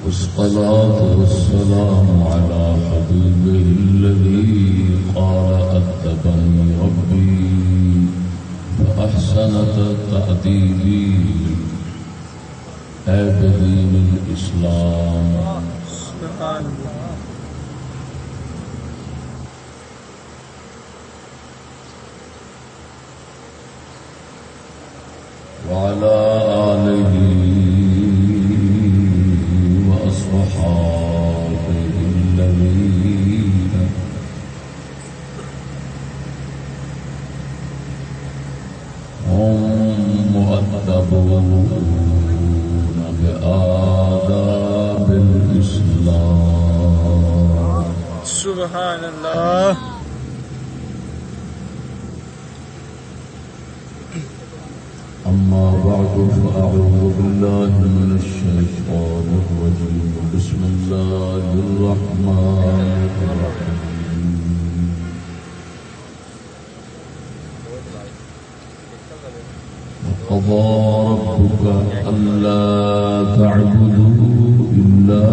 والصلاة والسلام على حبيبه الذي قال أدبني ربي فأحسن تأديبي بدين الإسلام وعلى آله وأصحابه الذين هم مؤدبون بآداب الإسلام. سبحان الله. أما بعد فأعوذ بالله من الشيطان الرجيم. بسم الله الرحمن الرحيم. وقضى ربك ألا تعبدوا إلا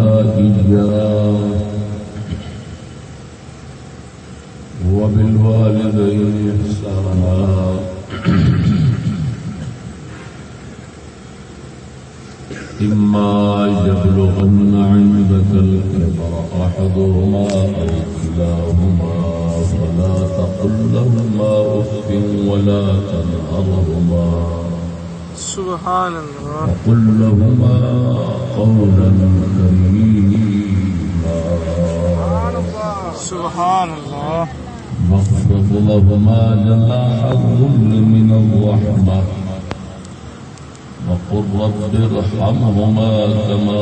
إياه وبالوالدين إحسانا إما يبلغن عندك الكبر أحدهما أو كلاهما فلا تقل لهما أف ولا تنهرهما سبحان الله وقل لهما قولا كريما سبحان الله واخفض لهما جناح الذل من الرحمة وقل رب ارحمهما كما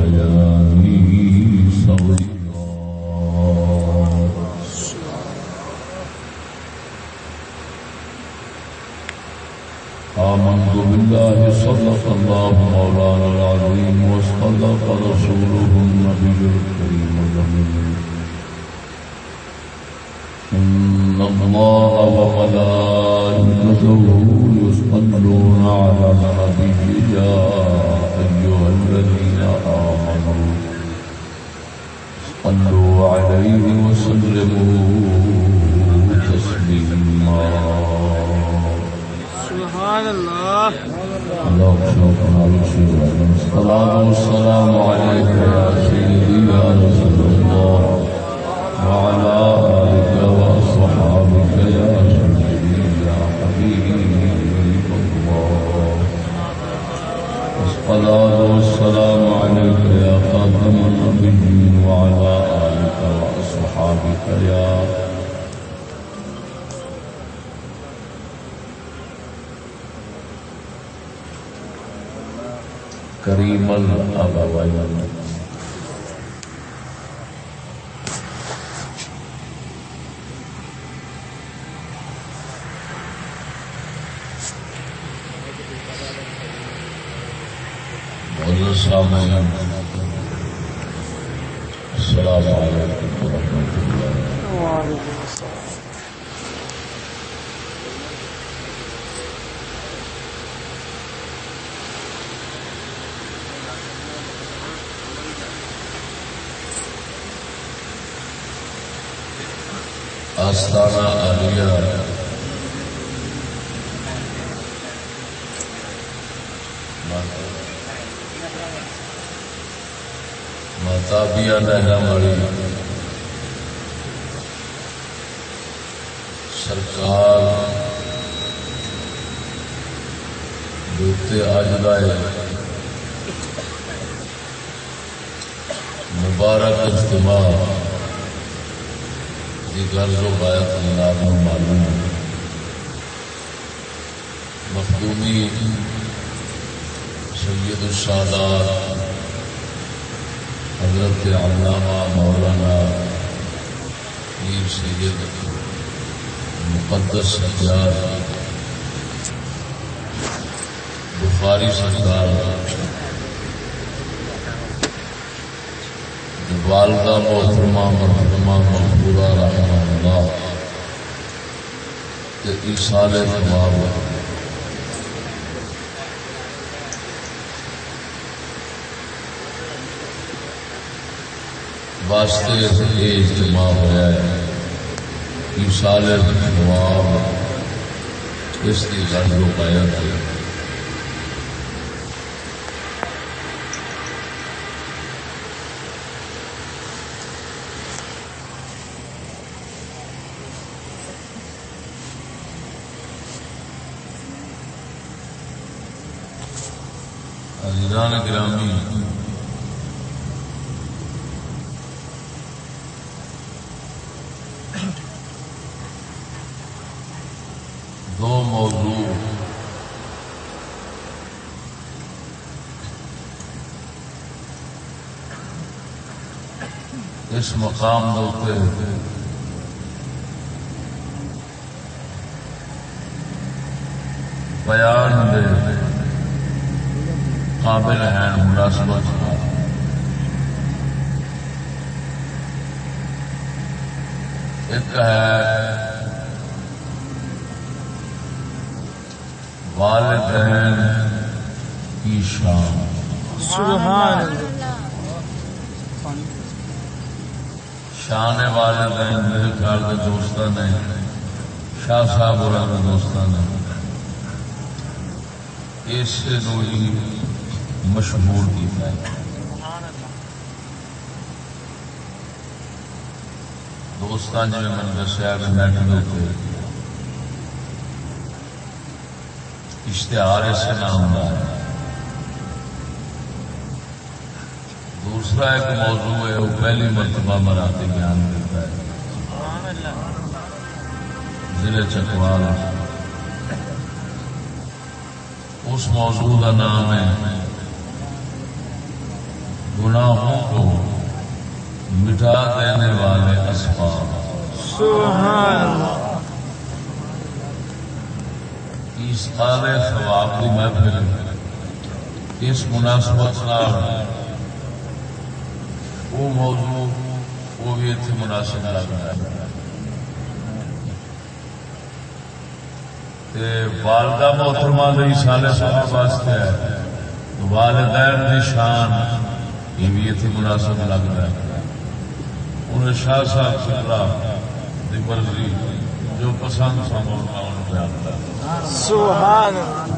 ربياني صغيرا. آمنت بالله صدق الله مولانا العظيم وصدق رسوله النبي الكريم الأمين. إن الله وملائكته يصلون على النبي يا أيها الذين آمنوا صلوا عليه وسلموا تسليما. سبحان الله. الصلاة والسلام عليك يا سيدي يا رسول الله وعلى آلك وأصحابك يا سيدي يا حبيب الله. الصلاة والسلام عليك يا خاتم النبيين وعلى آلك وأصحابك يا كريم الأبوين. السلام علیکم ورحمۃ اللہ. وعلیکم السلام. آستانہ عالیہ ماتابیہ نہرا ماڑی سرکار دوتے آج لائے مبارک اجتماع کی غرض و غایت جناب کو معلوم ہے. مخدومی سید السادات حضرت علامہ مولانا پیر سید مقدس سجاد بخاری سرکار والدہ محترمہ مرحومہ مغفورہ رحمہ اللہ تے ایصال ثواب واسطے یہ اجتماع ہوا ہے ایصال ثواب اس کی گل روایت ہے عزیزان گرامی، دو موضوع اس مقام ہوتے بیان دے قابل ہیں مناسبت ایک ہے والدین کی شان۔ سبحان اللہ۔ شان والدین میرے خیال کے دوستوں نے شاہ صاحب اور دوستوں نے اس نو ہی مشہور کیا ہے۔ دوستان جی میں نے دسیا کہ نیٹ کے اوپر اشتہار اس نام کا ہے۔ دوسرا ایک موضوع ہے وہ پہلی مرتبہ مراتی بیان کرتا ہے ضلع چکوال۔ اس موضوع کا نام ہے گناہوں کو مٹا دینے والے اسباب۔ سبحان اللہ۔ ایصال ثواب کی محفل اس مناسبت وہ موضوع وہ بھی اتنے مناسب لگ رہا ہے۔ والدہ محترمہ کے ایصال ثواب واسطے ہے، والدین کی شان یہ بھی اتنے مناسب لگ رہا ہے۔ انہیں شاہ صاحب سکلا کی مرضی جو پسند سمجھنا ان پہ آتا ہے۔ سبحان اللہ۔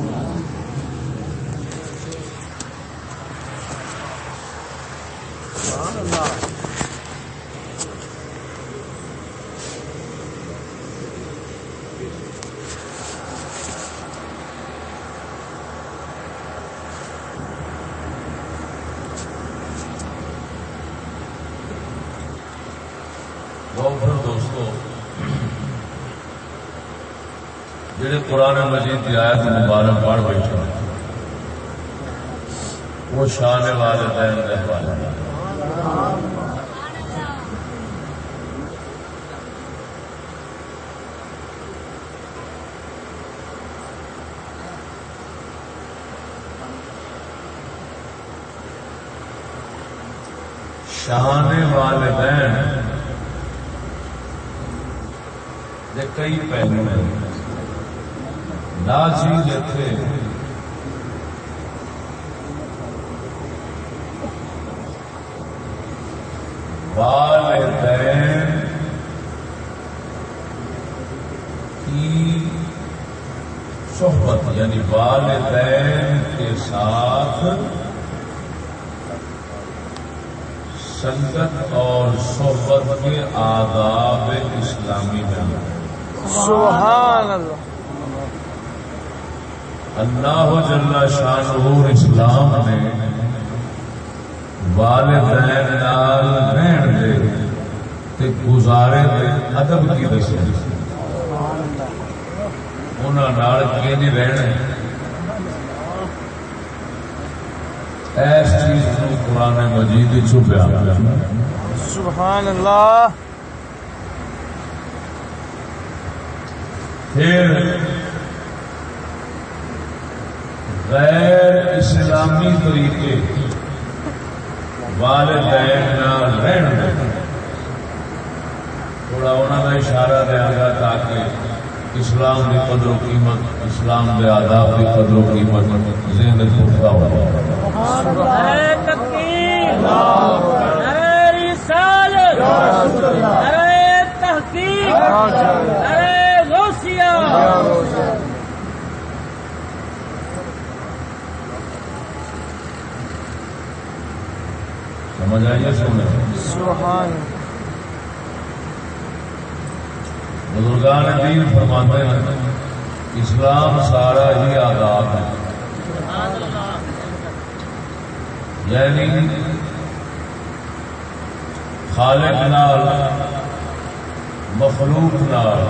دوستو جڑے قرآن مجید کی آیت مبارک پڑھ بیٹھے وہ شان والدین کے حوالے ہے۔ شان والدین کئی پہلو ہیں۔ لا چیز اتنے والدین کی صحبت یعنی والدین کے ساتھ سنگت اور صحبت کے آداب اسلامی میں سبحان اللہ۔ اللہ جل شانہ اسلام نے والدین نال رہن دے تے گزارے دے ادب کی دسیا انہاں نال کینج رہنا ایس چیز کو قرآن مجید چھپیا سبحان اللہ پھر غیر اسلامی طریقے والدین نال رہن تھوڑا انہوں کا اشارہ دیا گا تاکہ اسلام کی قدر و قیمت اسلام کے آداب کی قدر و قیمت ذہن میں پختہ ہو جائے نعرہ تکبیر نعرہ رسالت نعرہ تحقیق نعرہ غوثیہ سمجھ آئیے سنیں سبحان بزرگان دین فرماتے ہیں اسلام سارا ہی آداب ہے یعنی خالق نال مخلوق نال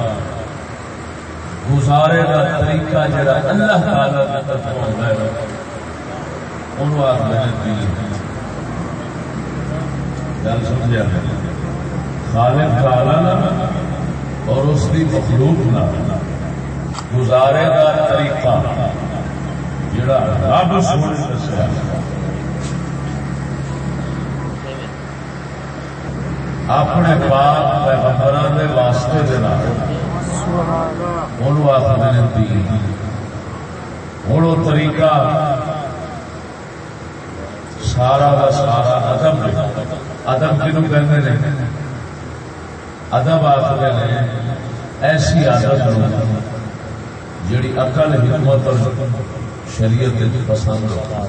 گزارے کا طریقہ جڑا اللہ تعالی کا طرف ہوتا ہے انہوں آخر دین گل سمجھا خالق تعالی اور اس کی مخلوق نہ گزارے کا طریقہ جڑا رب سونے دسیا اپنے پاک پیغمبراں دے واسطے دے نال انہوں آخر دین ہوں وہ طریقہ سارا کا سارا ادب ادب کنوں کہتے ہیں ادب آخر نے ایسی عادت جڑی عقل حکمت اور شریعت پسند ہو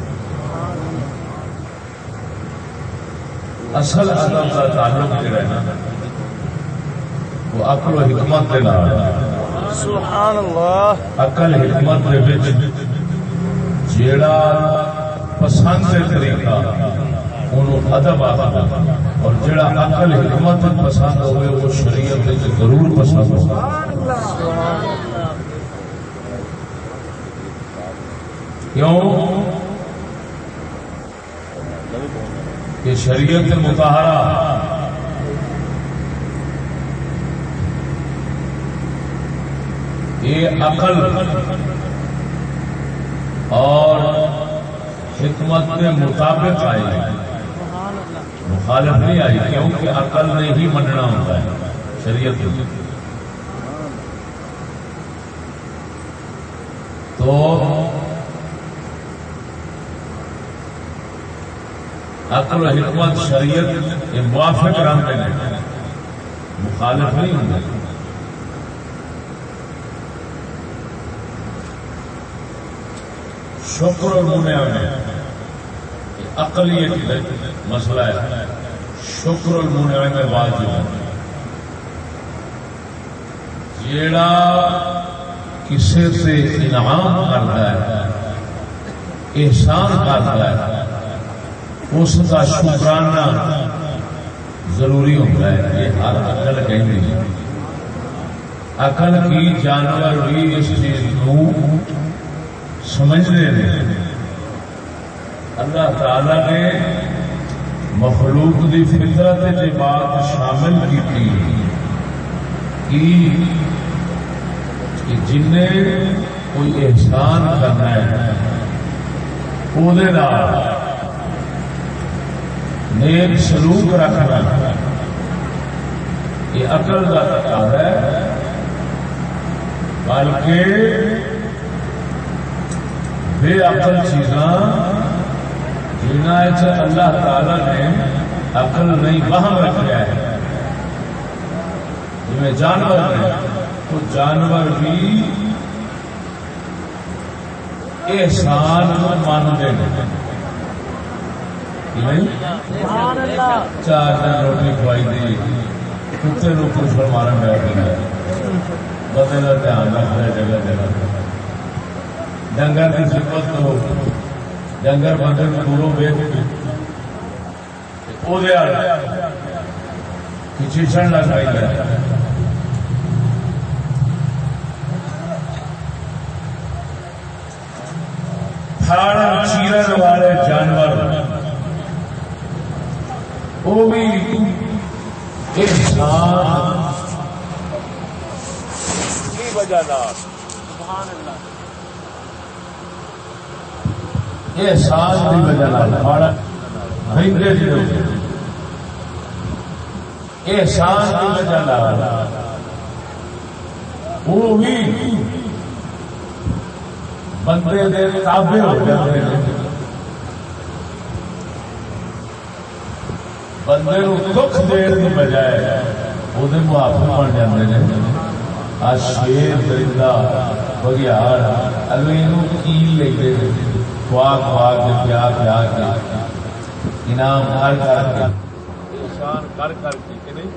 اصل ادب کا تعلق جڑا ہے نا وہ عقل و حکمت کے نال سبحان اللہ عقل حکمت دے وچ جیڑا پسند ہے طریقہ انہوں ادب آخر اور جڑا عقل حکمت پسند ہوئے وہ شریعت ضرور پسند ہوگا کیوں کہ شریعت مطہرہ یہ عقل اور حکمت کے مطابق آئی مخالف نہیں آئی کیونکہ عقل نے ہی مننا ہوتا ہے شریعت تو عقل و حکمت شریعت یہ موافق رنگ میں مخالف نہیں ہوتا شکر اور منع میں عقلیت مسئلہ ہے شکر اور منع میں واجب ہے جیڑا کسی سے انعام کرتا ہے احسان کرتا ہے اس کا شکرانہ ضروری ہوتا ہے یہ ہر عقل کہیں گی عقل کی جانور بھی اس چیز کو سمجھنے ہیں اللہ تعالی نے مخلوق دی فطرت کی بات شامل کی تھی کہ جن نے کوئی احسان کرنا ہے وہ نیک سلوک رکھنا یہ عقل کا تقاضا ہے بلکہ بے عقل چیزاں جنہاں اللہ تعالی نے عقل نہیں وہم رکھا ہے جی جانور ہیں تو جانور بھی احسان مانتے ہیں چار دن روٹی کھوائی دی کتے نو کچھ مارن بیٹھ گیا بندے کا دھیان رکھنا جگہ جگہ ڈنگر کی خدمت کرو ڈنگر بندے کو دوروں ویچ چیچن لگ پائی ہے کھاڑ چیرن والے جانور وہ بھی احسان کی وجہ احسان کی وجہ احسان کی وجہ وہ بھی بندے دے تابع ہو جاتے ہیں بندے کو دکھ دیر کی بجائے وہ معافی بن جاتے ہیں آ شیر درندہ بگیار اگلے کیل لے خوا خوا کے پیا پیا کے انعام کر کے احسان کر کے نہیں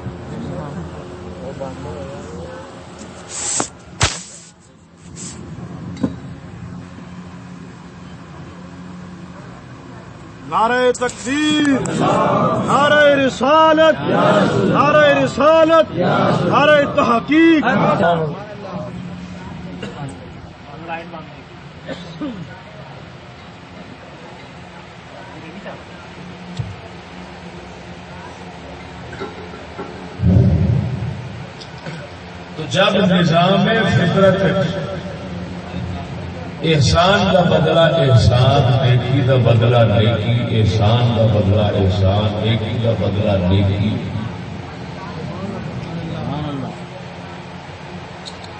نعرہ تکبیر، نعرہ رسالت، نعرہ رسالت، نعرہ تحقیق. تو جب نظام فطرت احسان کا بدلہ احسان، نیکی کا بدلہ نیکی، احسان کا بدلہ احسان، نیکی کا بدلہ نیکی،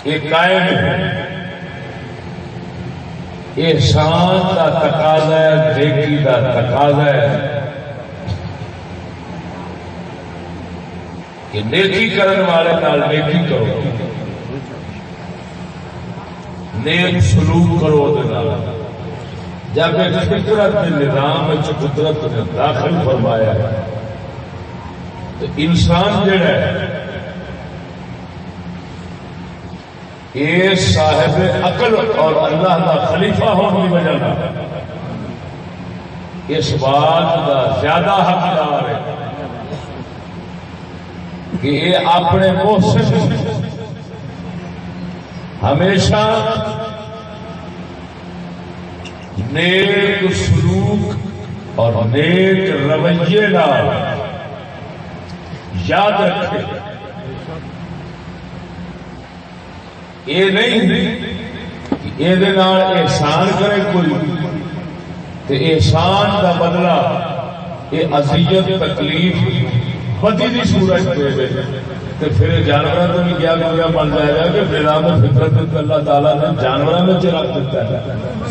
یہ قائم ہے. احسان کا تقاضا ہے، نیکی کا تقاضا ہے کہ نیکی کرنے والے نال نیکی کرو، نیک سلوک کرو. جب ایک فطرت کے نظام قدرت نے داخل فرمایا تو انسان جڑا ہے یہ صاحب عقل اور اللہ کا خلیفہ ہونے کی وجہ اس بات کا زیادہ حقدار ہے کہ یہ اپنے محسن ہمیشہ نیک سلوک اور نیک رویے نال یاد رکھے. یہ نہیں یہ احسان کرے کوئی تو احسان کا بدلہ یہ اذیت تکلیف بدی کی صورت دے دے تو پھر جانوروں کو بھی کیا گویا بن جائے گا کہ نظام فطرت اللہ تعالیٰ نے جانوروں میں رکھ دیتا ہے.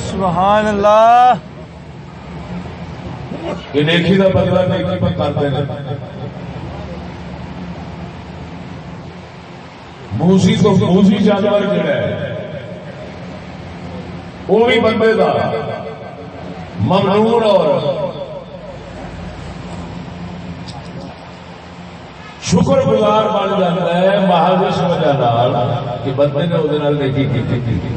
سبحان اللہ. یہ نیکی کا بدلہ نیکی پر کرتے ہیں. موسی تو موسی جانور جڑا ہے وہ بھی بندے کا ممنون اور شکر گزار بن جاتا ہے محض اس وجہ کہ بندے نے وہ نیکی کی.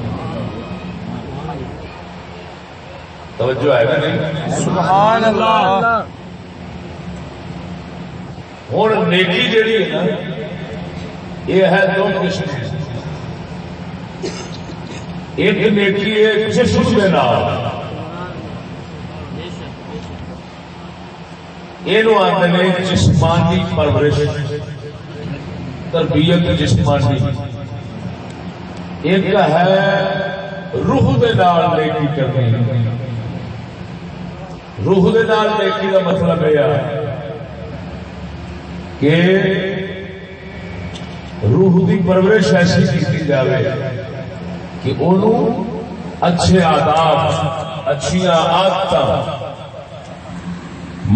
توجہ ہے کہ نہیں؟ سبحان اللہ. ہوں نیکی جیڑی ہے نا یہ ہے دو قسم. ایک نیکی ہے جسم کے نام یہ آتے ہیں جسمانی پرورش تربیت جسمانی. ایک ہے روح دے نال نیکی کرنی. روح دے نال نیکی کا مطلب یہ ہے کہ روح کی پرورش ایسی کی جائے کہ انہوں اچھے آداب اچھی عادت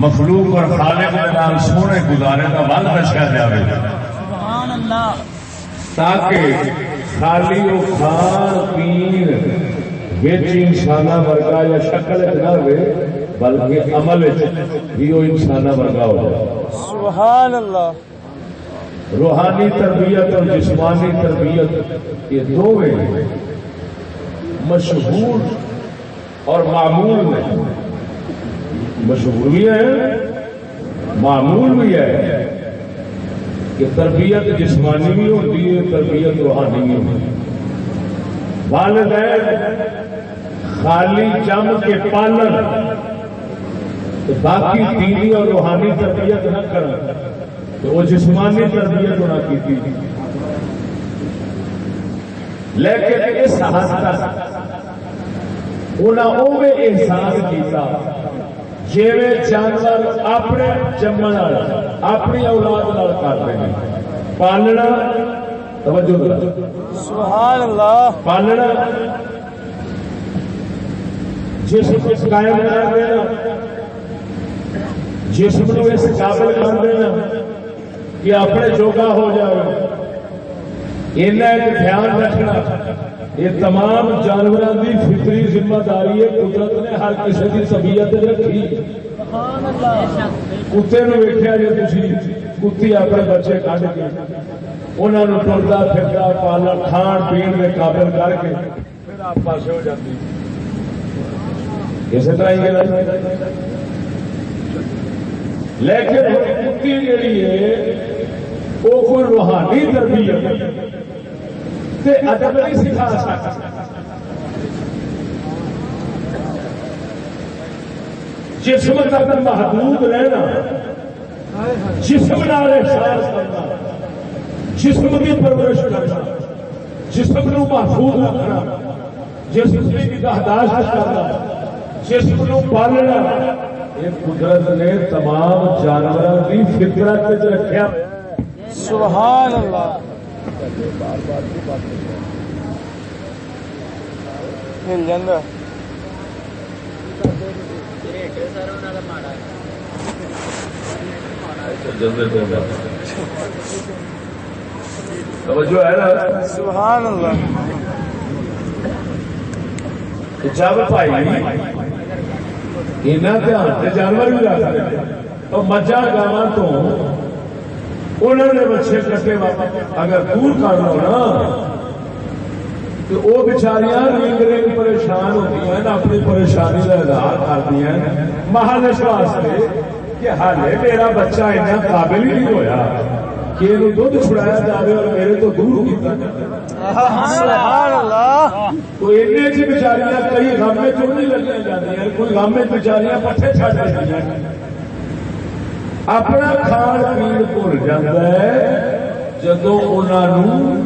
مخلوق اور خالق کے نام سونے گزارے کا ول رچا جائے تاکہ خالی وہ کھان پین بچ انسان ورگا یا شکل نہ رہے بلکہ عمل بھی وہ انسان ورگا ہو جائے. سبحان اللہ. روحانی تربیت اور جسمانی تربیت یہ دونوں مشہور اور معمول میں مشہور بھی ہے معمول بھی ہے کہ تربیت جسمانی بھی ہوتی ہے تربیت روحانی بھی ہوتی ہے. والدین خالی جم کے پالن باقی دینی اور روحانی تربیت نہ کرنا تو وہ جسمانی تربیت نہ کی لیکن اس حد تک انہیں اوے احساس کیا جی جانور اپنے جمن اپنی اولاد کرتے ہیں پالنا توجہ سبحان اللہ پالنا جسم قائم کر دینا جسم کو اس قابل کر دینا کہ اپنے جوگا ہو جائے ایک دھیان رکھنا یہ تمام جانوروں کی فطری ذمہ داری ہے قدرت نے ہر کسی کی طبیعت رکھی کتے ویکیا جی تھی کتی اپنے بچے کھڈ کے انہوں نے ٹرتا پھرتا پالن کھان پین کے قابل کر کے پھر آپ پاس ہو جاتی اسی طرح ہی لیکن کتی جیڑی ہے وہ کوئی روحانی تربیت ادب نہیں سکھا سکتا جسم تک محدود رہنا جسم نال احساس کرنا جسم کی پرورش کرنا جسم نو محفوظ رکھنا جسم کی نگہداشت کرنا جسم نو پالنا یہ قدرت نے تمام جانوروں کی فطرت رکھا سبحان اللہ مل جاندہ توجہ ہے نا سبحان اللہ جب بھائی انہاں دھیان سے جانور بھی رکھتے تو مجھا گاواں تو انہوں نے بچے کٹے اگر دور کر لو نا تو وہ بچاریاں رنگ رنگ پریشان ہوتی ہیں اپنی پریشانی کا اظہار کرتی ہیں محل اس واسطے کہ ہالے میرا بچہ اتنا قابل ہی نہیں ہویا کہ یہ دودھ چھڑایا جائے اور میرے تو دور کیتا سبحان اللہ تو ایسے جی بچاریاں کئی غم میں چوں نہیں لگی جاتی ہیں کوئی غم میں بچاریاں پٹھے چھڑ دیتی ہیں اپنا کھان پین بھول جاتا ہے جدو انہوں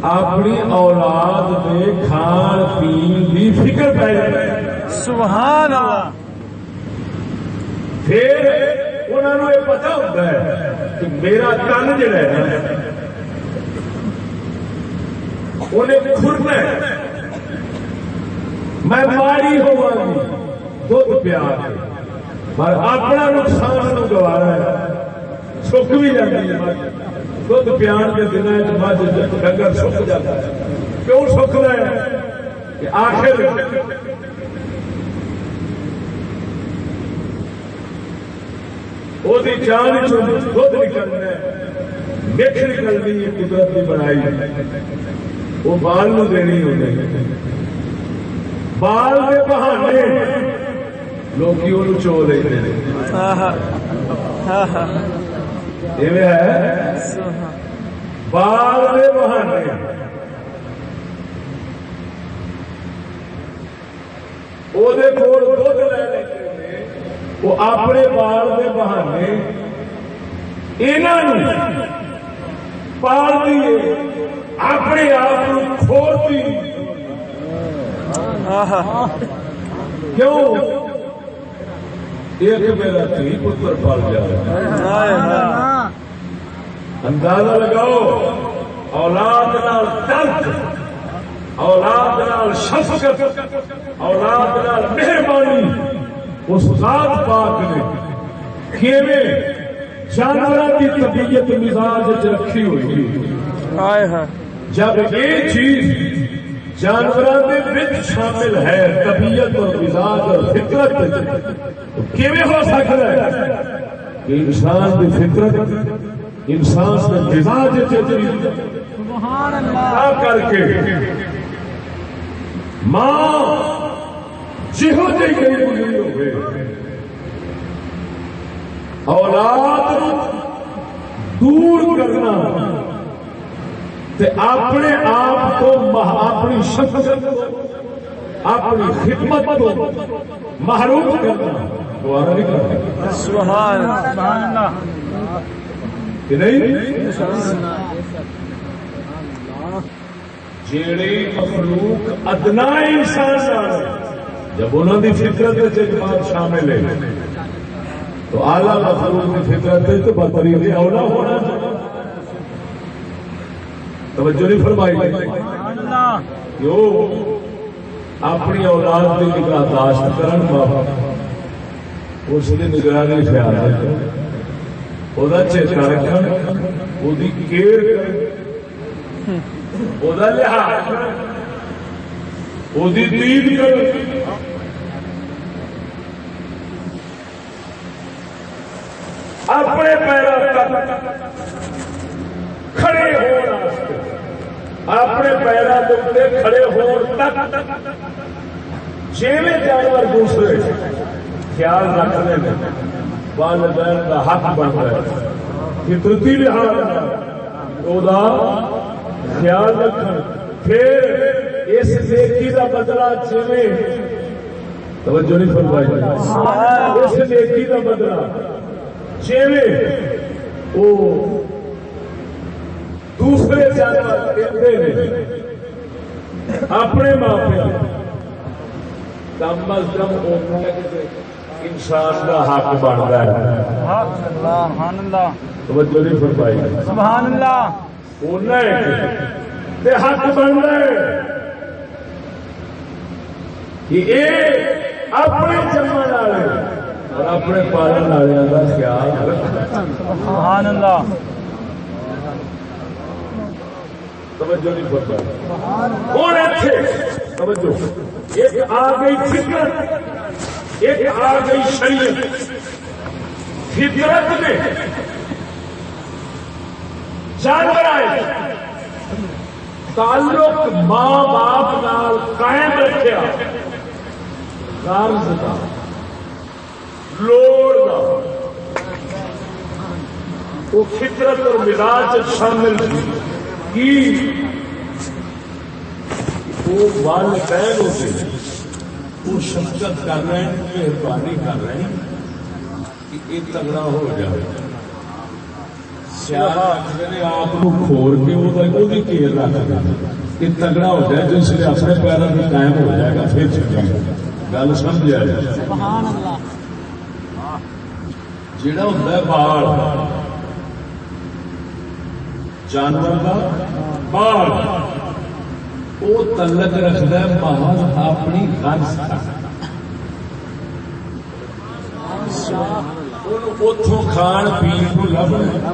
اپنی اولاد کے کھان پین کی فکر پی جائے سبحان اللہ پھر انہوں نے یہ پتا ہوتا ہے کہ میرا کن جڑا ہے انہیں کھرنا ہے میں ماری ہوا گی دودھ پیا پر اپنا نقصان تو گوارا ہے سک بھی جاتی ہے دودھ پیان کے دنوں مجھ ڈنگر سک جاتا ہے کیوں سکتا ہے کہ آخر وہ جان دودھ نکلنا مکھ نکلنی قدرت کی بنائی وہ بال نو دینی ہوتی بال کے بہانے لوگ چو لیتے ہیں بال کے بہانے وہ دودھ لے لیتے ہیں وہ اپنے بال کے بہانے انہوں پال دیے اپنے آپ کھوتی کیوں ایک میرا تھی پتر پال جائے اندازہ لگاؤ اولاد نال درد اولاد نال شفقت اولاد نال مہربانی اس ذات پاک نے کیویں جانوروں کی طبیعت مزاج رکھی ہوئی جب یہ چیز جانوروں کے بچ شامل ہے طبیعت اور مزاج اور فطرت تو کیویں ہو سکتا ہے کہ انسان کی فطرت انسان کے مزاج کر کے ماں جہو جی گئی گزری ہوئے اولاد دور کرنا تے اپنے آپ کو اپنی شفقت اپنی خدمت کو محروم کرنا دوبارہ نہیں کرنا سبحان اللہ کہ نہیں؟ جیڑے مخلوق ادنا انسان جب انہوں کی فطرت بات شامل ہے تو اعلیٰ مخلوق کی فطرت تو بہترین اولا ہونا توجہ نہیں فرمائی جو اپنی اولاد کی نگہداشت کرن باپ اس کی نگرانی خیال رکھن وہ چیتا رکھن وہ کیئر کرن وہ لحاظ وہ دید کرن اپنے پیروں تک کھڑے ہونا اپنے پیروں کے کھڑے ہونے تک جیویں جانور دوسرے خیال رکھنے میں والدین کا حق بنتا ہے فطرتی لحاظ خیال رکھنا پھر اس نیکی کا بدلہ جیویں توجہ نہیں فرمائی اس نیکی کا بدلہ جیویں وہ دوسرے جانور دیتے ہیں اپنے ماں پیو کم از کم انسان کا حق بنتا ہے سبحان اللہ توجہ نہیں فرمائی سبحان اللہ حق بنتا ہے کہ یہ اپنے جمن والے اور اپنے پالن والوں کا خیال رکھنا سبحان اللہ توجہ نہیں فرمائی اور توجہ ایک آ گئی فطرت ایک آ گئی شریعت فطرت میں جانور آئے تعلق ماں باپ نال قائم رکھا قرض کا لوڑ کا وہ فطرت اور مزاج شامل کی وہ والدین ہوتے ہیں وہ شفقت کر رہے ہیں مہربانی کر رہے ہیں کہ یہ تگڑا ہو جائے آپ کو کھور کے وہ کیئر رکھ کہ تگڑا ہو جائے جس سے اپنے پیروں میں قائم ہو جائے گا پھر چکے گل سمجھ آئے جڑا ہوتا ہے بال جانور کا بال وہ تعلق رکھتا ہے محض اپنی غرض اتوں کھان پی کو لبنا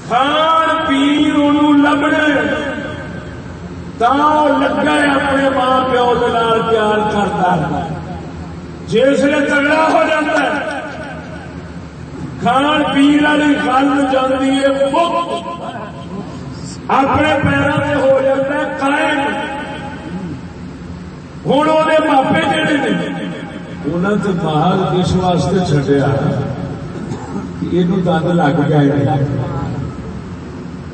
کھان پی لبنا لگا اپنے ماں پیو پیار کرتا جس نے تگڑا ہو جاتا ہے کھان پی والی گل جاتی ہے اپنے پیروں سے ہو جاتا ہے قائم ہوں وہ ماپے جڑے نے انہوں نے محل اس واسطے چڈیا یہ دند لگ گئے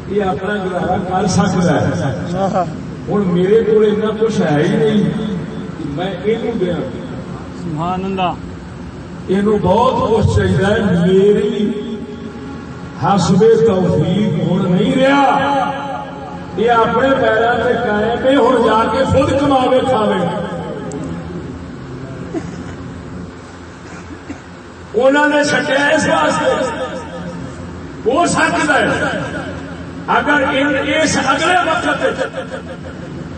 یہ اپنا گزارا کر سکتا ہے ہوں میرے کو کچھ ہے ہی نہیں میں یہ دیا سبحان اللہ یہ بہت کچھ چاہیے میری حسب توفیق ہوں نہیں رہا یہ اپنے پیروں سے قائم ہے ہوں جا کے خود کماوے کھاوے انہوں نے چڈیا اس واسطے ہو سکتا ہے اگر اس اگلے وقت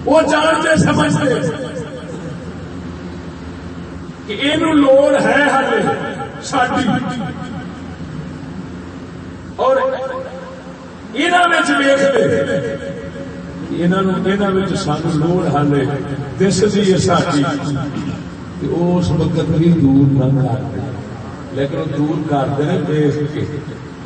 وہ جانتے سمجھتے کہ یہ لوڑ ہے ہر ساری اور سان لوڑ ہل دستی ہے ساری اس وقت بھی دور نہ کرتے لیکن دور کرتے ہیں دیکھ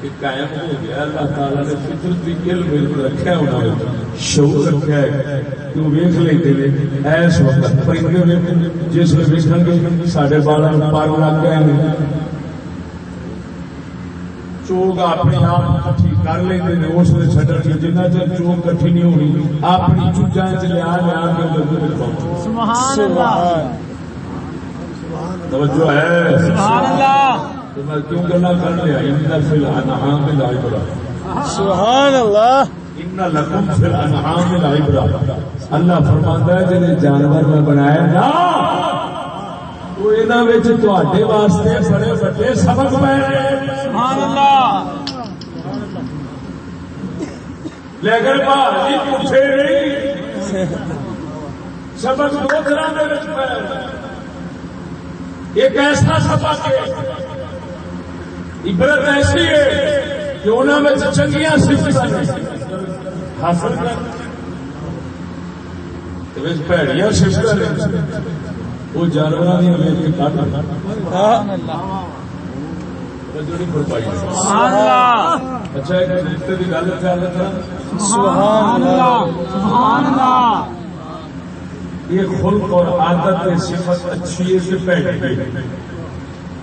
کے قائم ہو گیا اللہ تعالیٰ نے فطرتی علم رکھا انہوں نے شعور رکھا ہے کہ وہ ویکھ لیتے ہیں ایس وقت پرندے جس میں ویکھن گے سارے بالاں پر لگ گئے ہیں چوگ اپنے آپ کٹھی کر لیں اس نے چھڈن کی جنہ چر چوگ کٹھی نہیں ہونی اپنی چوجاں چ لیا لیا کے سبحان اللہ توجہ ہے سبحان اللہ تو میں کیوں گلا کر لیا ان فی الانعام العبرہ سبحان اللہ ان لکم فی الانعام العبرہ اللہ فرماتا ہے جنہیں جانور میں بنایا نا تو انہاں وچ تواڈے واسطے بڑے بڑے سبق پے سبحان اللہ لیکن بھائی پوچھے نہیں سبق دو طرح دے وچ پے ایک ایسا سبق ہے عبرت ایسی ہے کہ انہاں میں چنگیاں صفتاں حاصل کر تے وچ بھڑیاں صفتاں نے وہ جانوراں دی ویکھ کے کٹ سبحان اللہ سبحان اللہ اچھا ایک رشتے کی گل خیال رکھنا سبحان اللہ سبحان اللہ یہ خلق اور عادت صفت اچھی ہے کہ پیڑی ہے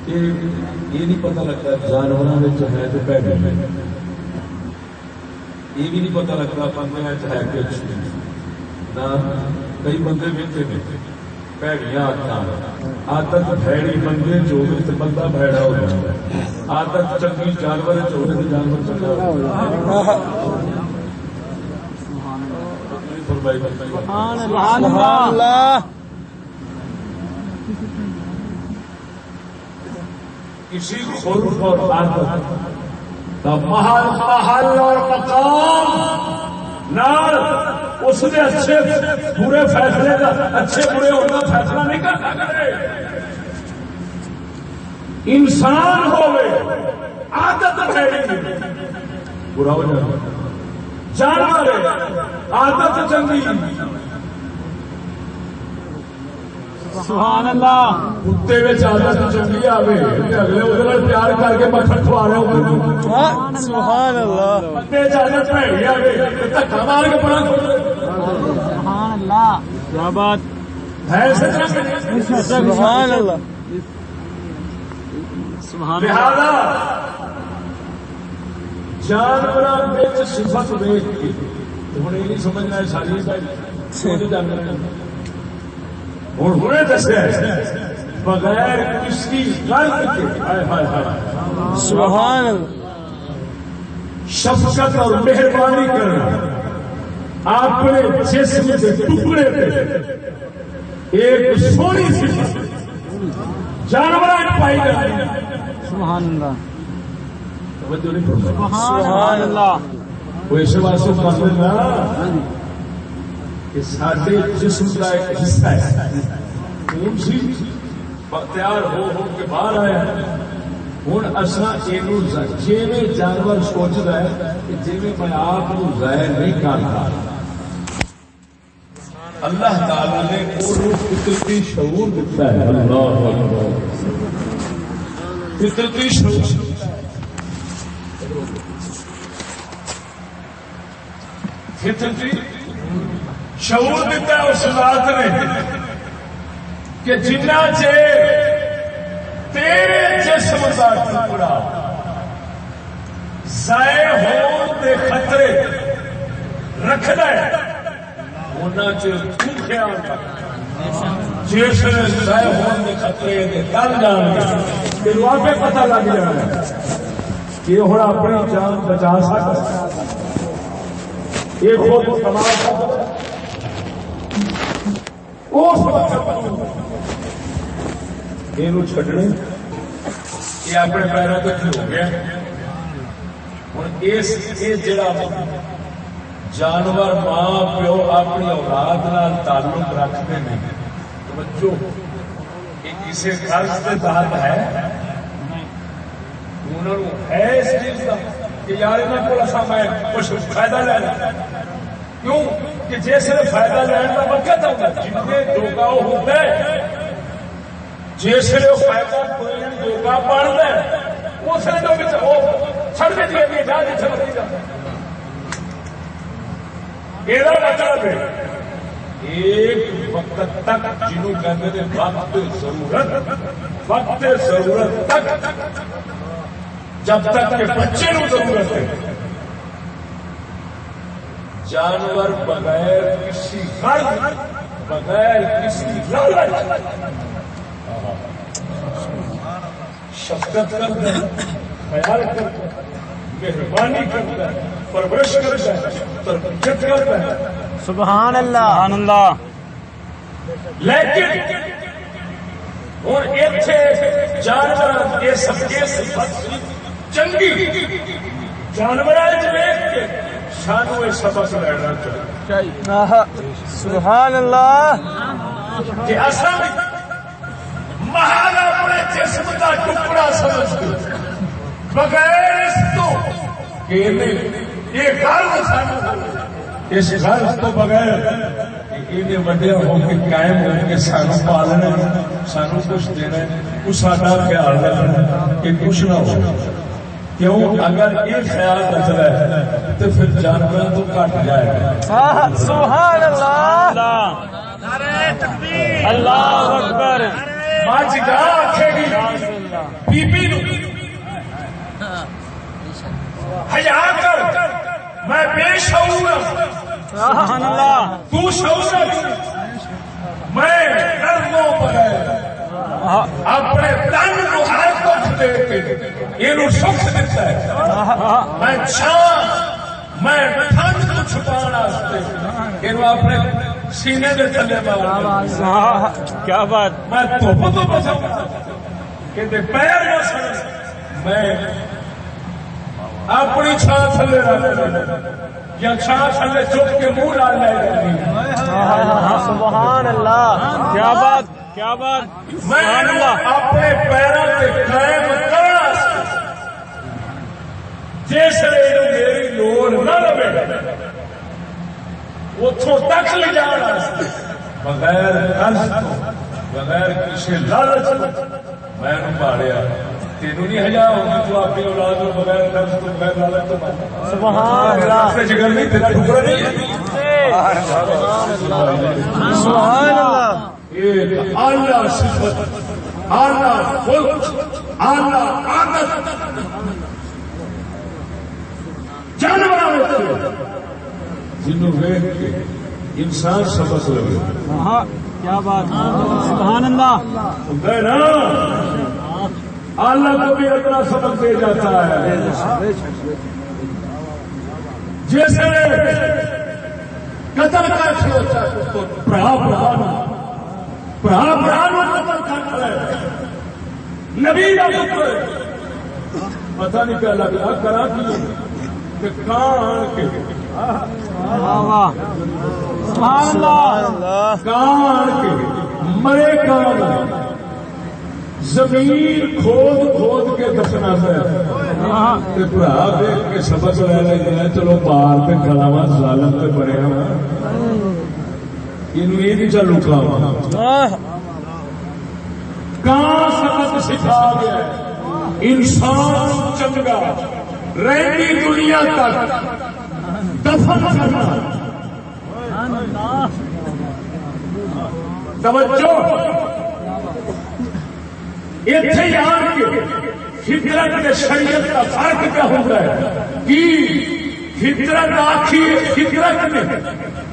یہ نہیں پتہ لگتا جانوروں میں ہے تو پیڑی ہے یہ بھی نہیں پتہ لگتا بندے میں ہے کہ اچھی نہ کئی بندے بیٹھے میں پیڑیاں عادت بھیڑی بندے جو بندہ بھیڑا ہو جاتا ہے عادت چنگی جانور چوڑے سے جانور چنگا ہو سبحان اللہ کسی خلق اور عادت کا محل اور مقام نال اس نے اچھے برے فیصلے کا اچھے برے ہونا فیصلہ نہیں کر سکتے انسان ہوئے عادت ہے برا ہو جائے جانور عادت چنگی سبحان اللہ کتے میں عادت چنگی آئے اگلے وہ پیار کر کے مکھن کھوا رہے ہو سبحان اللہ کتے عادت بھڑی آئے دھکا مار کے بڑا سبحان اللہ کیا بات ہے سبحان اللہ لہذا جانور صفت دیکھ کے ہوں یہ نہیں سمجھنا ہے ساری ہوں ہمیں دسیا بغیر کسی غلط کے سبحان اللہ شفقت اور مہربانی کرنا اپنے جسم کے ٹکڑے پہ ایک سونی صفت جانور پائی جاتی ہے سبحان اللہ سبحان اللہ وہ اس واسطے کرنا کہ سارے جسم کا ایک حصہ ہے خون سی تیار ہو کے باہر آیا ہوں اصا یہ جی جانور سوچتا ہے کہ جی میں آپ ظاہر نہیں کرتا اللہ تعالی نے فطرتی شعور دیتا ہے فطرتی شعور فطرتی شعور دیتا ہے اس ذات نے کہ جنہ چیر تیرے جسم کا ٹکڑا ضائع ہونے کے خطرے رکھنا ہے انہاں چیر تو خیال رکھ جس نے ضائع ہونے کے خطرے کے تل جان گے پھر وہاں پہ پتہ لگ جانا ہے کہ ہوں اپنی جان بچا سکتا یہ خود کمال یہ چڈنے یہ اپنے پیروں تک ہو گیا ہوں یہ جڑا جانور ماں پیو اپنی اولاد نال تعلق رکھتے ہیں توجہ یہ کسی قرض کے تحت ہے انہوں ہے اس چیز کا کہ یار انہوں کو میں کچھ فائدہ لینا کیوں کہ جس نے فائدہ لینا کا وقت ہوتا ہے جن کے دھوکا وہ ہوتا ہے جس نے فائدہ دھوکا پڑتا ہے اس نے جو چھڑ کے دیا گیا جا کے چھڑتی جاتا ہے یہ مطلب ہے ایک وقت تک جنہوں کہتے ہیں وقت ضرورت تک جب تک کہ بچے نو ضرورت ہے. جانور بغیر کسی غرض بغیر کسی لالچ شفقت کرتا ہے، خیال کرتا ہے، مہربانی کرتا ہے، پرورش کرتا ہے، تربیت کرتا ہے. سبحان اللہ سبحان اللہ. لیکن ہوں اتنے جانور یہ سب کے چنگی جانور ویخ کے سانو یہ سبق لینا چاہیے. سبحان اللہ. کہ اصل محال اپنے جسم کا ٹکڑا سمجھ کے بغیر اس تو کہ یہ گل سانو اس گل تو بغیر یہ وڈیا ہو کے قائم ہو کے سانو پالنا سانو کچھ دینا وہ ساڈا خیال رکھنا کہ کچھ نہ ہو. کیوں اگر یہ خیال رکھ رہا ہے تو پھر جانوروں تو کٹ جائے گا. سبحان اللہ. اللہ اکبر. ماں جگہ آخے گی بی نو حیا کر میں بے شعور ہوں سبحان اللہ. تو شعور میں ڈروں بغیر اپنے تن کو ہر کچھ دے کے یہ سکھ دیتا ہے. میں چھان میں ٹھنڈ کو چھپانا یہ اپنے سینے کے تھلے مارا. کیا بات. میں دھوپ تو بچاؤں کہ پیر نہ سڑے. میں اپنی چھان تھلے رکھ یا چھان تھلے چپ کے منہ ڈال لے. سبحان اللہ. کیا بات کیا بات. میں اپنے پیروں سے قائم کرنا جس میری لوڑ نہ لگے اتوں تک لے جانا بغیر قرض تو بغیر کسی لالچ میں پاڑیا. تینوں نہیں ہجا ہوگی تو اپنی اولاد کو بغیر قرض تو بغیر لالچ تو سبحان اللہ. جگر نہیں تیرا ٹکڑا نہیں ہے. سبحان اللہ. ایک اعلیٰ صفت اعلیٰ خلق اعلیٰ عادت جانور جنہوں ویخ کے انسان سبق لگے. کیا بات. سبحان اللہ. ہے نا اللہ کو بھی اتنا سبق دے جاتا ہے. جیسے قتل کر چھوڑتا ہے تو برا قتل کرتا ہے. نبی کا پتر پتہ نہیں کیا لگا کرا کہ کان کے سبحان اللہ. کان کے مرے کان زمین کھود کے دفنا ہے. برا دیکھ کے سبق لے لیں چلو باہر پہ کھڑا ہوا ظالم پہ بڑے ہوا یہ نہیں چل رکا. کہاں سبق سکھا گیا انسان چنگا رہی دنیا تک دفن کرنا. توجہ اتنے یاد کے فطرت کے شریعت کا فرق کیا ہوتا ہے کہ فطرت آخی فطرت نے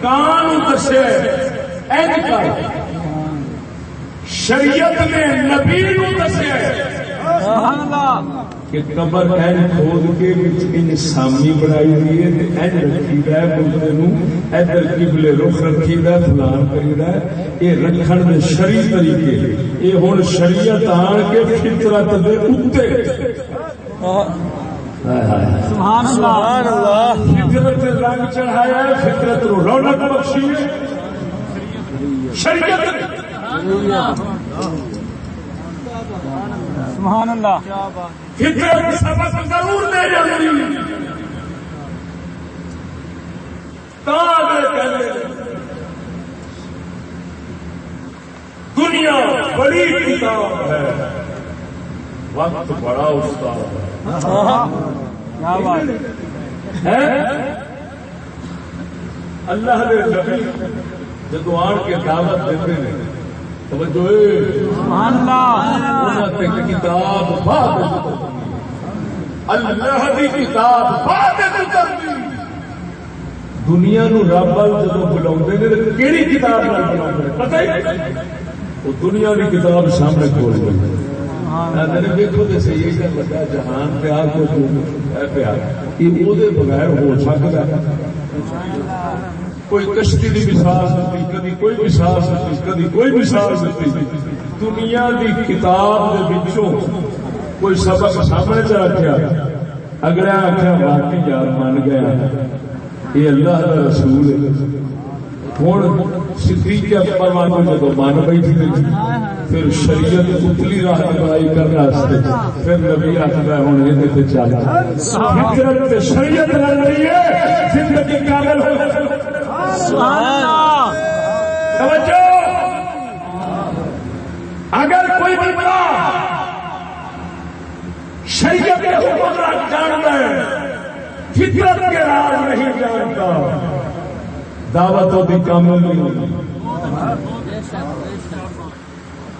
کان دسے این کر شریعت نے نبی نو دسے کہ قبر این کھود کے ان سامی بنائی ہوئی ہے این رکھی ہے بندے نو ادھر قبلے رخ رکھی ہے فلان کری ہے. یہ رکھن دے شرعی طریقے یہ ہن شریعت آن کے فطرت دے اوتے سبحان اللہ. فطرت رنگ چڑھایا ہے فطرت نو رونق بخشی ہے شریعت. سبحان اللہ. فطرت سبق ضرور دے جاتی دنیا بڑی کتاب ہے وقت بڑا استاد کیا بات ہے. اللہ دے نبی جدو آن کے دعوت دیتے ہیں توجہ سبحان اللہ. کتاب اللہ دی کتاب بعد اترنی دنیا نو رب ول جدوں بلاوندے نے کیڑی کتاب نال بلاوندے پتہ ہی وہ دنیا دی کتاب سامنے کھول دے اندر دیکھو تے صحیح ہے بڑا جہان پیار کو ہے پیار یہ او دے بغیر ہو سکدا کوئی کشتی دی مثال دیتی کبھی کوئی مثال دیتی کبھی کوئی مثال دیتی دنیا دی کتاب دے وچوں کوئی سبق سامنے چ رکھیا اگر آخیا واقعی یار من گیا یہ اللہ کا رسول ہے ہوں صدیق اکبر کو جب من بیٹھی پھر شریعت اتلی راہ رہنمائی کرنے پھر نبی آخر ہوں یہ چل فطرت شریعت لگ رہی ہے زندگی کامل ہو توجہ اگر کوئی بندہ شریعت کے حکم جانتا ہے فطرت کے راز نہیں جانتا دعوت ہوتی کامل نہیں ہوتی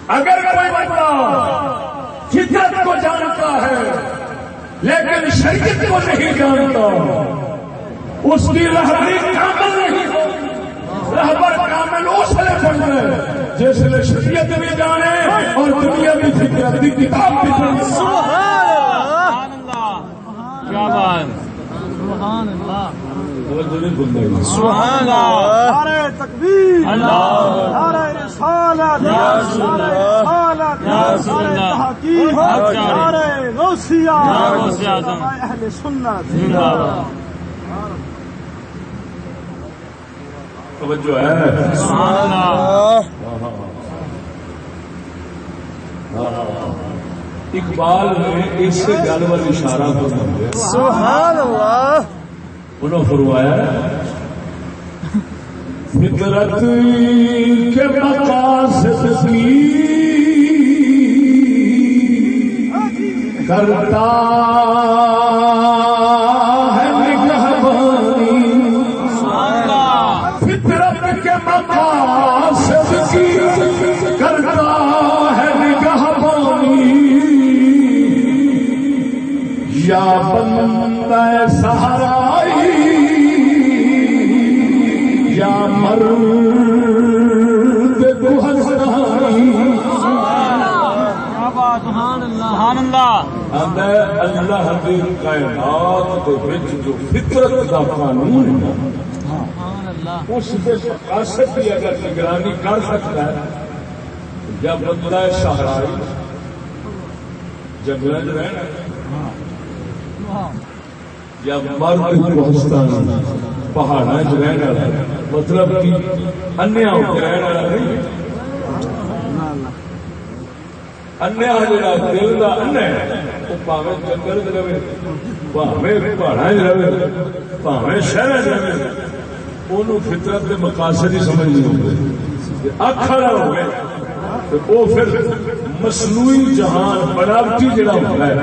اگر کوئی بندہ فطرت کو جانتا ہے لیکن شریعت کو نہیں جانتا اس کی رہبری کامل نہیں ہوتی رہبر کامل اس لیے بن گئے جس نے شریعت بھی جانے اور دنیا بھی فطرت کی کتاب بھی جانے کیا بات سبحان اللہ سبحان اللہ نعرہ تکبیر نعرہ رسالت نعرہ تحقیق نعرہ غوثیہ اہل سنت توجہ ہے سبحان اللہ اقبال نے اس گل وال اشارہ فرمایا سبحان اللہ انہوں فرمایا فطرت کے مقاصد کی کرتا ہے نگہبانی فطرت کے مقاصد کی کرتا ہے نگہبانی یا بندہ سہرائی یا مرد گہستانی سبحان اللہ اللہ دی کائنات دے وچ جو فطرت دا قانون ہے اس دے مقاصد کی اگر نگرانی کر سکتا ہے یا بندہ صحرائی جنگل میں رہنا یا مرد گہستان پہاڑاں چ رہنا مطلب کہ انیا ہو کے رہنا نہیں انیا جڑا دل دا انیا ہے وہ پاوے جنگل چ رہے پاوے پہاڑاں چ رہے پاوے شہراں چ رہے انہوں فطرت کے مقاصد ہی سمجھ نہیں ہوتے اکھ والا ہو گئے تو وہ پھر مصنوعی جہان بناوٹی جڑا ہوتا ہے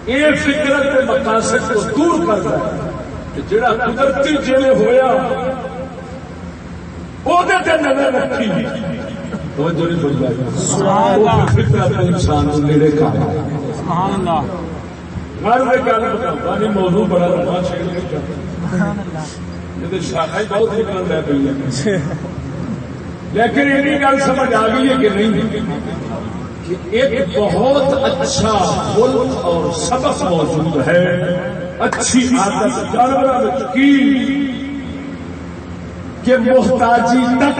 یہ فطرت کے مقاصد کو دور کرتا ہے کہ جڑا قدرتی جیلے ہویا وہ نظر رکھی توجہ نہیں فرمائی فطرت انسان کو نیڑے کا سبحان اللہ ہر میں گل بتاؤں نہیں موضوع بڑا لمبا چھیڑ نہیں کرتا شاخا بہت نکل رہا پہ لیکن یہ گل سمجھ آ گئی ہے کہ نہیں کہ ایک بہت اچھا ملک اور سبق موجود ہے اچھی عادت جانوروں کی کہ محتاجی تک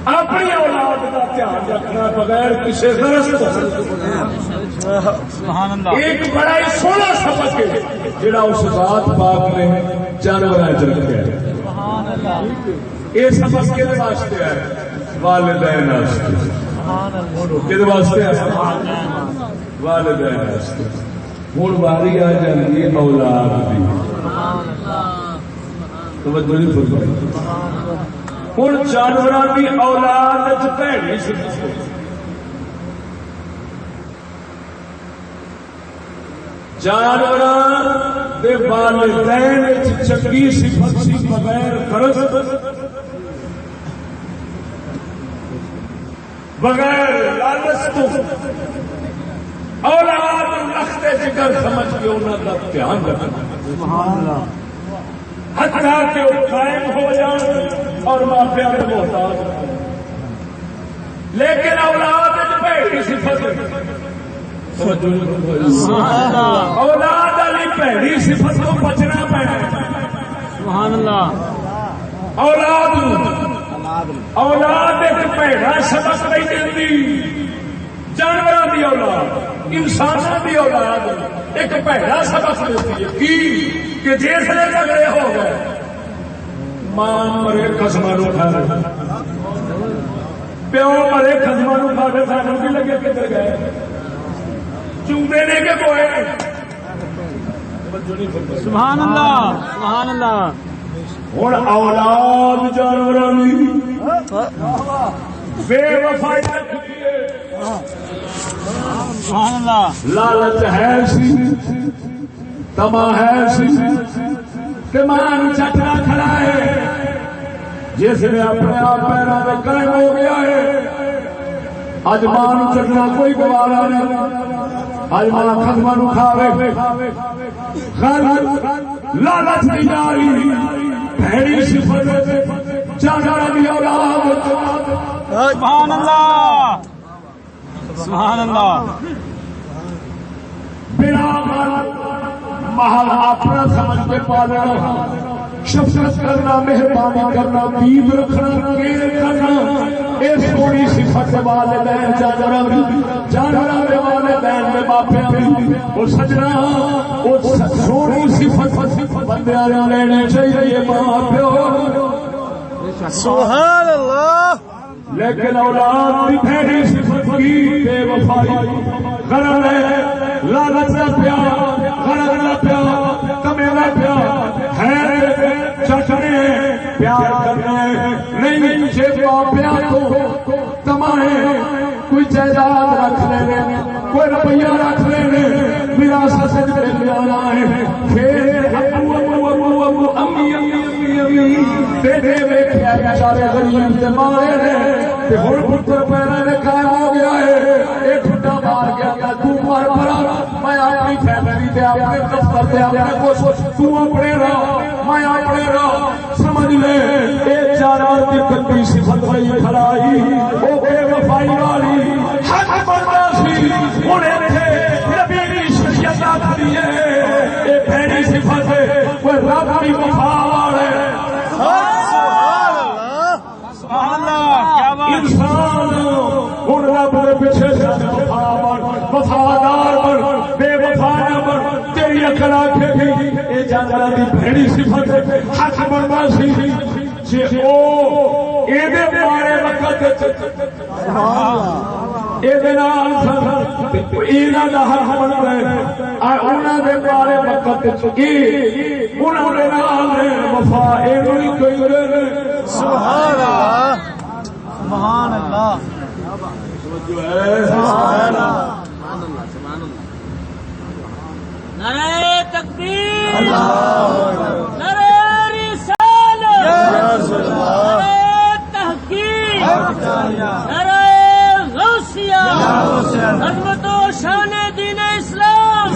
اپنی اولاد کا دھیان رکھنا بغیر کسی غرض سبحان اللہ ایک بڑا ہی سونا سبق ہے جڑا اس ذات پاک نے جانوراں چ رکھا ہے یہ سبق کس واسطے ہے والدین واسطے کس واسطے ہے والدین واسطے ہوں باری آ جاتی ہے اولاد کی توجہ نہیں فرمائی ہوں جانوراں کی اولاد بھڑی صفت جانوراں دے والدین چنگی صفت سی بغیر قرض بغیر لالچ تو اولاد رکھتے جگر سمجھ کے انہوں کا دھیان رکھنا سبحان اللہ حتیٰ کہ وہ قائم ہو جان اور مافیا کے محتاج ہو۔ لیکن اولاد بھڑی صفت اولاد والی بھڑی صفت کو بچنا پینا۔ سبحان اللہ اولاد ایک بھڑا سبق نہیں دیتی، جانوروں کی اولاد انسانوں کی اولاد ایک بھڑا سبق دیتی ہے کہ جسے جھگڑے ہو گئے ماں مرے قسماں نوں کھا رہے، پیو مرے قسماں نوں کھا کے سانوں بھی لگے کدھر گئے، چوندے نے کہ کوئے۔ سبحان اللہ سبحان اللہ ہوں اولاد جانوراں دی بے وفائی رکھتی ہے، سبحان اللہ لالچ ہے سی، تما ہے سی کہ ماں چٹنا کھڑا ہے، جس نے اپنے آپ پیروں میں قائم ہو گیا ہے۔ اج ماں چٹنا کوئی گوارا نہیں، اج ماں قدماں نوں کھاوے، لالچ نہیں جاری بھڑی صفت جانوراں دی اولاد۔ سبحان اللہ سبحان اللہ بنا محل اپنا سمجھ کے پالنا، شفقت کرنا، مہربانی کرنا، دید رکھنا، کیر کرنا، یہ سونی صفت والدین جانوراں دے والدین دے ماپے وہ سجنا وہ سونی صفت بندیاں نوں لینے چاہیے ماں پیو۔ سبحان اللہ لیکن اولاد کی بھڑی صفت کی بے وفائی، غرض ہے لالچ نہ پیا، غرض نہ پیا، کمے نہ پیا، ہے چٹنے پیار کرنے نہیں، جے پاپیا تو کمائے کوئی جائیداد رکھ لے، کوئی روپیہ رکھ لے، وراثت سے لینا ہے، پھر ابو ابو ابو ابو امی امی امی امی دے ویکھیا بیچارے غریب تے مارے نے تے ہن پتر پیرا نے قائم ہو گیا ہے، اے ٹھڈا مار گیا کہ تو مار پڑا، میں اپنی فیملی تے اپنے دفتر تے اپنے کچھ تو اپنے رہا، میں اپنے رہا، سمجھ لے اے جانور دی گندی صفت ہوئی کھڑائی، او بے وفائی والی حق بندا سی، ہن ایتھے نبی دی شریعت آکھدی ہے اے بھڑی صفت ہے، کوئی رب دی وفا والے انسان ہوں رب کے پیچھے وفادار بن، بے وفا نہ بن، تیری عقل آکھے گی یہ جانوراں دی بھڑی صفت حق بندا سی جے او اے دے مارے وقت اے دے نال انہاں دا حق بندا ہے، انہاں دے مارے وقت چکی انہاں دے نال وفا اے نہیں کوئی۔ سبحان اللہ سبحان اللہ سبحان اللہ نعرہ تکبیر نعرہ رسالت نعرہ تحقیق نعرہ غوثیہ عظمت و شان دین اسلام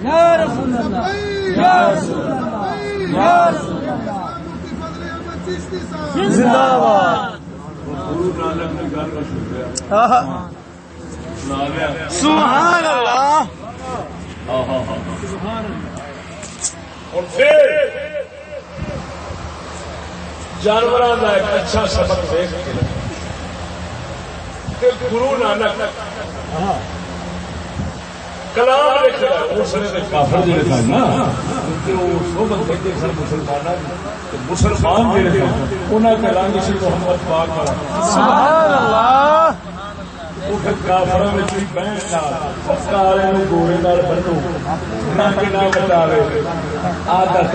یا رسول اللہ یا رسول اللہ یا رسول اللہ زندہ باد۔ سبحان اللہ اور پھر جانوراں دا ایک اچھا سبق دیکھ کے گرو نانک کلام لکھا اس نے کافر جڑے سن نا مسلمان جڑے سن انہاں کا رنگ سی محمد پاک والا، سبحان اللہ وہ پھر کافراں وچ بھی بہن نال کالے نوں گورے نال بنو رنگ نہ بتاوے عادت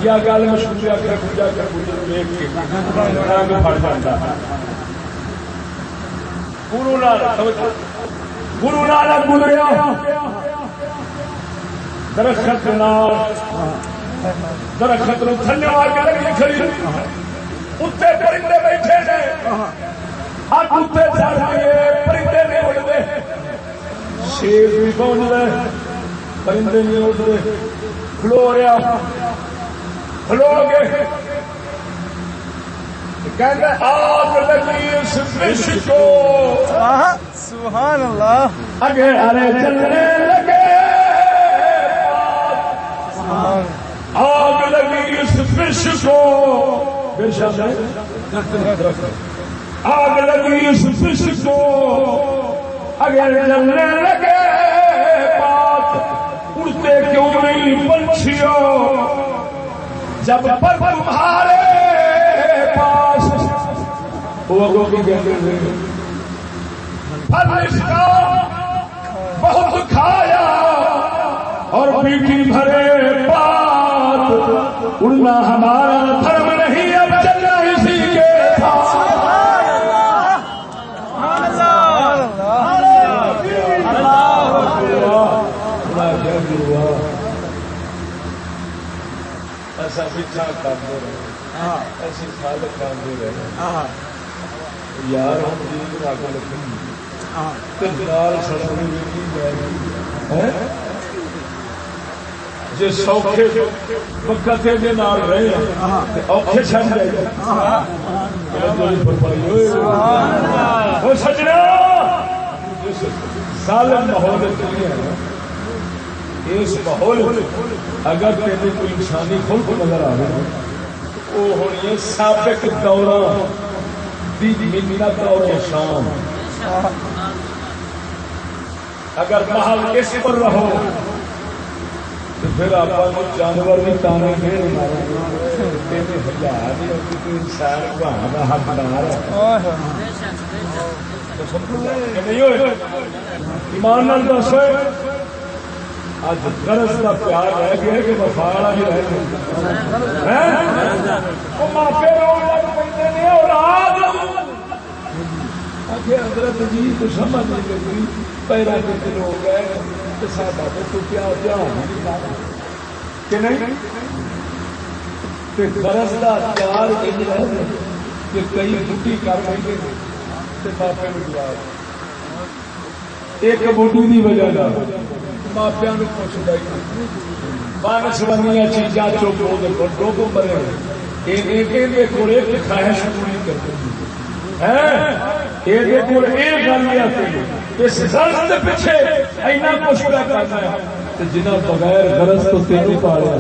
یا گل مشہور کر پوجا کر پوجا دیکھ کے رنگ پھڑ جاندا۔ گرو نانک گزریا درخت نو تھلے آ کے لگی کھڑی، اتنے پرندے بیٹھے نے، ہاتھ اتنے چڑھ گئے، پرندے نہیں اڑتے شیر بھی پہنچ رہے پرندے نہیں اڑتے کھلو رہا کھلو گے کہتے آگ لگی اس فش کو سبحان اللہ اگے ہرے چلنے لگے آگ لگی اس فش کو بے شک آگ لگی اس فش کو اگر جلنے لگے بات اڑتے کیوں نہیں پنچھیوں جب پر تمہارے پاس وہ فرشتہ بہت کھایا اور میٹھی بھرے بات اڑنا ہمارا دھرم نہیں اب چلنا اسی کے ایسا پیچھا کرتے رہے ایسی خالق کرتے رہے یار ہم جی رکھ جی سوکھے وقت کے نال رہے اوکھے چڑھ جائے وہ سجنا ظالم ماحول اس ماحول اگر تیرے کوئی انسانی خلق نظر آ رہا وہ ہونی ہے سابق دوران دی منت اور شان اگر محل اس پر رہو تو پھر آپ جانور بھی تانے گھیر مارے انسان بہانا حقدار ایمان نال دسو اج غرض کا پیار رہ گیا کہ وفا والا بھی رہ گیا وہ ماپے روز لگ پہ نے اولاد حضرت جی تو سمجھ نہیں لگی پیرا کے ہو گئے تو ساڈا تو کیا دھیان کہ نہیں غرض کا پیار کہ کئی بڈی کر گئی ماپے جواب ایک بڈی کی وجہ ماپیا پوچھتا بن سبنیا چیزاں چپ ڈوب مرے یہ خواہش پوری کرتے اس غرض کے پیچھے اینا کچھ پہ کرنا ہے جنہ بغیر غرض تو تینوں پالیا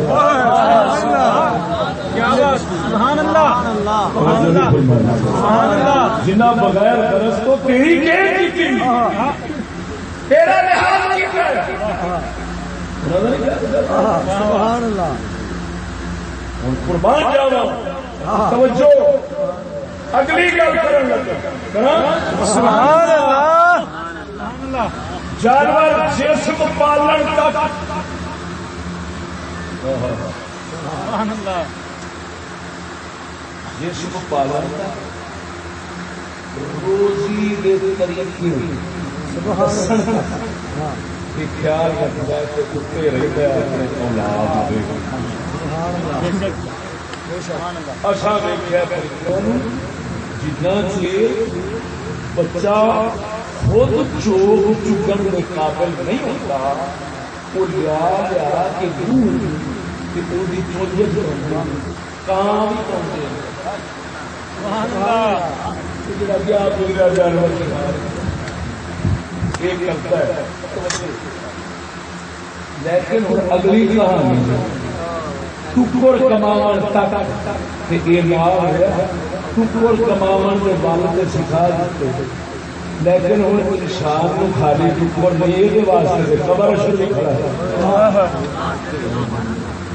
جنہ بغیر غرض تو تیری تیرا لحاظ سبحان اللہ قربان جاوا توجہ اگلی گل کرن لگا سبحان اللہ جانور جسم پالن تک سبحان اللہ جسم پالن تک روزی دے طریقے خیال رکھتا ہے کہ کتے رہتا ہے اپنے اولاد اچھا دیکھا جتنا چیر بچہ خود چوک چکن کے قابل نہیں ہوتا وہ لیا لیا کہ دور کہ وہی چوجت کام پہنچے جڑا کیا جانور ایک کرتا ہے لیکن اگلی کہانی ٹکر کماون تک یہ نام ہے ٹکر کماون کے والد سکھا دیتے لیکن ہوں انسان کو خالی ٹکر نہیں یہ واسطے قبر شریف کھڑا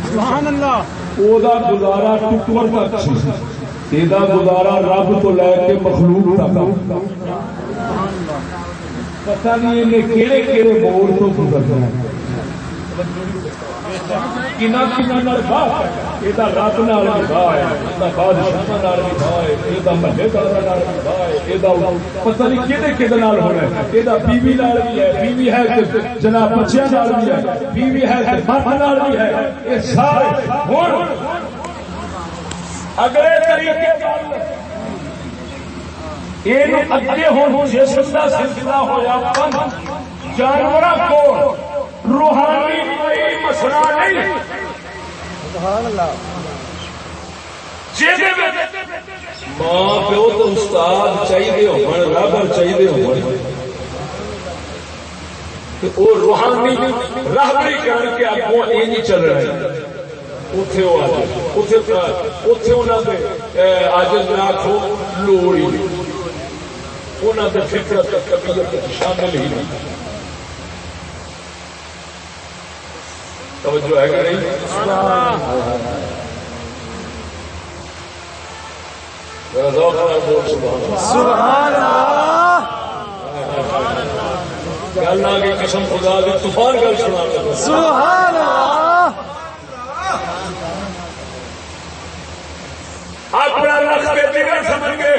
سبحان اللہ وہ گزارا ٹکر تک یہ گزارا رب تو لے کے مخلوق تک پتہ نہیں انہیں کہڑے کہڑے موڑ تو گزرنا ہے کنا کنا یہ رب نال نباہ ہے یہ بادشاہ نال نباہ ہے یہ محلے دار نباہ ہے یہ پتہ نہیں کہڑے کہڑے نال ہونا ہے یہ بیوی نال بھی ہے بیوی ہے جناب بچیاں نال بھی ہے بیوی ہے مرد نال بھی ہے یہ سارے ہن اگلے طریقے یہ اگے ہوں جسم کا سلسلہ ہوا بند جانور کو روحانی کوئی مسئلہ نہیں ماں پیو تو استاد چاہیے ہو رابر چاہیے ہو روحانی راہبری کر کے اگوں یہ نہیں چل رہا ہے آخو لوڑ ہی انہوں نے فطرت طبیعت شامل ہی نہیں توجہ ہے کہ نہیں سبحان اللہ گل آ گئی قسم خدا دی طوفان گل سنا سبحان اللہ اپنا رکھ کے جگر سمجھ کے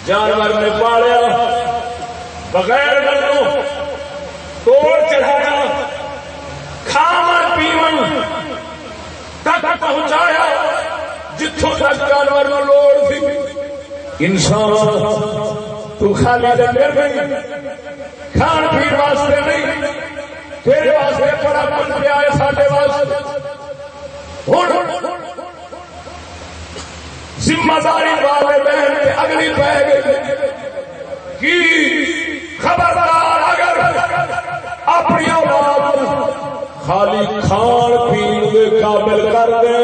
جانور میں پالیا بغیر گلوں توڑ چڑھایا کھاون پیون تک پہنچایا جتوں تک جانور نو لوڑ تھی انسان تو خالی ڈنگر نہیں کھان پین واسطے نہیں تیرے واسطے بڑا کچھ پیا ہے ساڈے واسطے ہن ذمہ داری والے بہن پہ اگلی پہ گئی کی خبردار اگر اپنی اولاد خالی کھان پین کے قابل کر دے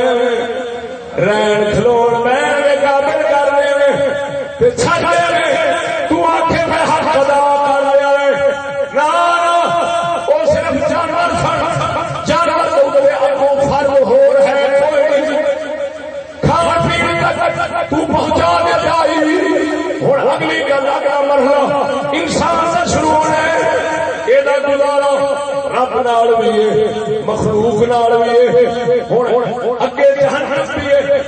رہن کھلون بہن کے قابل کر دے چھڑ دے تو آنکھیں میں حق ادا کر دے نہ وہ صرف جانور جانور تو اگوں فرض ہو رہا ہے کھان پین تک تو پہنچا دے جائی ہوں اگلی گل اگلا مرحلہ انسان سے شروع ہونا ہے یہ گزارا رب نال بھی ہے مخلوق نال بھی ہے ہوں اگے جہنم بھی ہے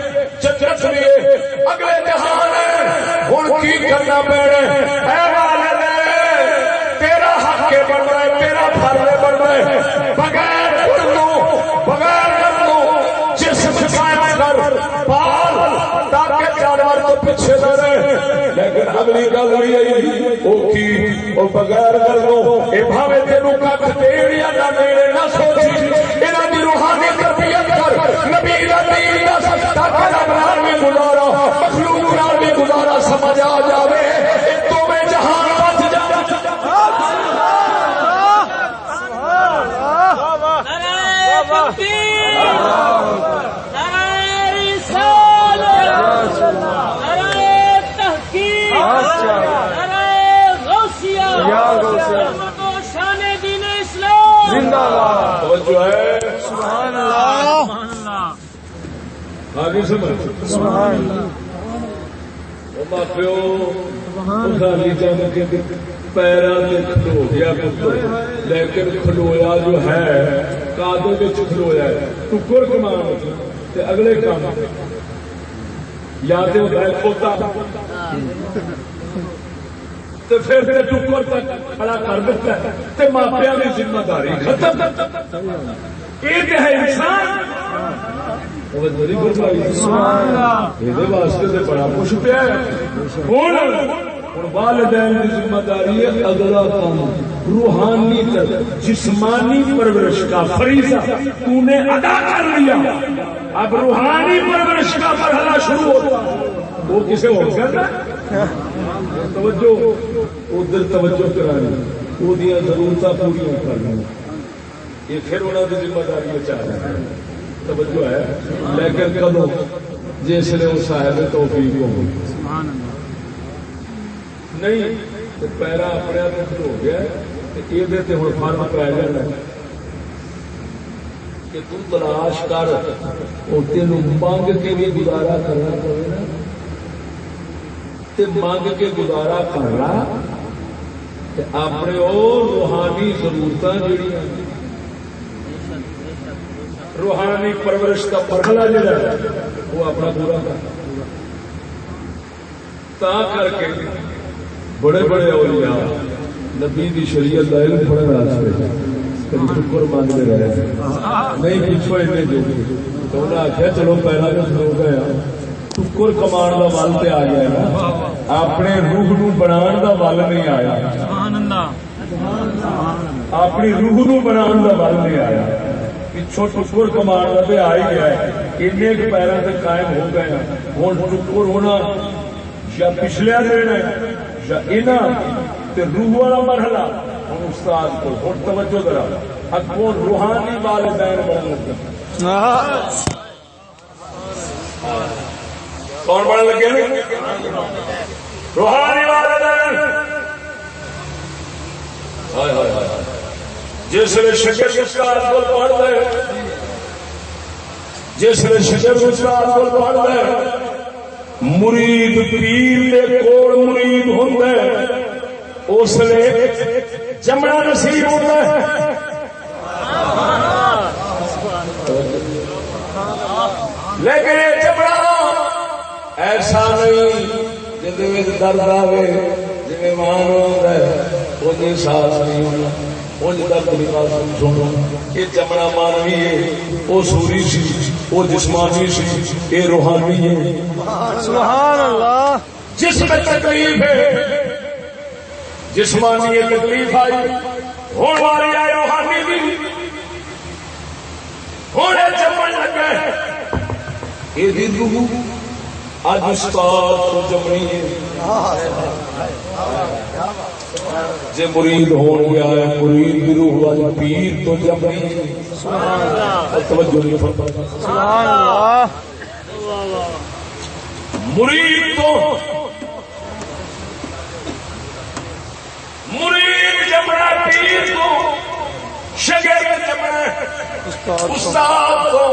جنت بھی ہے اگلے جہان ہے ہوں کی کرنا پینا تیرا حق کے بن رہا ہے تیرا فرض بن رہا ہے بغیر بغیر جسم قائم کر پال تاکہ جانور تو پیچھے نہ رہے لیکن اگلی گل بھی آئی وہ کی وہ بغیر کر دو یہ بھاوے تینوں کھ دیر یا نہ میرے نہ سوچی انہاں دی روحانی تربیت کر نبی دا دین دا تاکہ رب نال بھی گزارا مخلوق نال بھی گزارا سمجھ آ جاوے تو میں جہان بچ جا جو ہے سبحان اللہ آگے سمجھ پیروں سے کھلو گیا لیکن کھلویا جو ہے کادے کھلویا ہے ٹکر کمان اگلے کام یا تو کھوتا تو پھر ٹکر تک کھڑا کر دیتا ہے تو ماپیا کی ذمہ داری ختم یہ ہے انسان واسطے بڑا کچھ پیا والدین کی ذمہ داری ہے اگلا کام روحانی جسمانی پرورش کا فریضہ تو نے ادا کر لیا اب روحانی پرورش کا مرحلہ شروع ہوتا وہ کسے ہو گیا توجہ ادھر توجہ کرانی وہ ضرورت پوری کرنا یہ پھر انہوں کی ذمہ داری چاہ رہے ہیں توجہ ہے لیکن کدو جس نے وہ صاحب توفیق ہو نہیں پیرا اپنے آپ ہو گیا یہ ہوں فرم پی جانا کہ تم تلاش کر تین منگ کے بھی گزارا کرنا پڑے منگ کے گزارا کرنا اپنے روحانی ضرورت جہاں روحانی پرورش کا مرحلہ جہاں وہ اپنا پورا کر کے بڑے بڑے اولیاء نبی کی شریعت کا علم پڑھنے واسطے کبھی شکر مانگتے رہے نہیں پوچھو جو تو انہیں آخیا چلو پہلا تو ہو گیا ٹکر کمان کا ول تے آ گیا نا، اپنے روح نو بنان دا ول نہیں آیا، اپنی روح نو بنان دا ول نہیں آیا، پچھوں ٹکر کمان کا تے آ ہی گیا ہے، ایک پیروں سے قائم ہو گئے ہوں ٹکر ہونا یا پچھلیا دینا یا انہاں تے روح والا مرحلہ ہوں استاد کو ہوں توجہ ذرا اگوں روحانی والدین بننے لگے، کون بڑھنے لگے؟ روحانی والدین۔ جس نے شکر استاد کو پڑھ دے، جس نے شکر استاد کو پڑھ دے، مرید پیر دے کول مرید ہوندا ہے، اس لیے جمنا نصیب ہوتا ہے۔ لیکن یہ جمنا ایسا نہیں جی درد آئے جی مان ہوتا ہے وہ ساس نہیں ہونا، وہ درد نہیں سنو، یہ جمنا مانوی ہے، وہ سوری سی، وہ جسمانی سی، یہ روحانی ہے۔ سبحان اللہ۔ جس میں تکلیف ہے جسمانی تکلیف آئی ہونے والی آئی روحانی بھی ہونے جمن لگے، یہ روح اج استاد کو جمنی ہے، جے مرید ہو گیا ہے مرید بھی روح والی پیر تو جمنی ہے۔ توجہ نہیں فرمائی۔ سبحان اللہ۔ مرید تو مرید جمنا پیر کو، شاگرد جمنا استاد کو،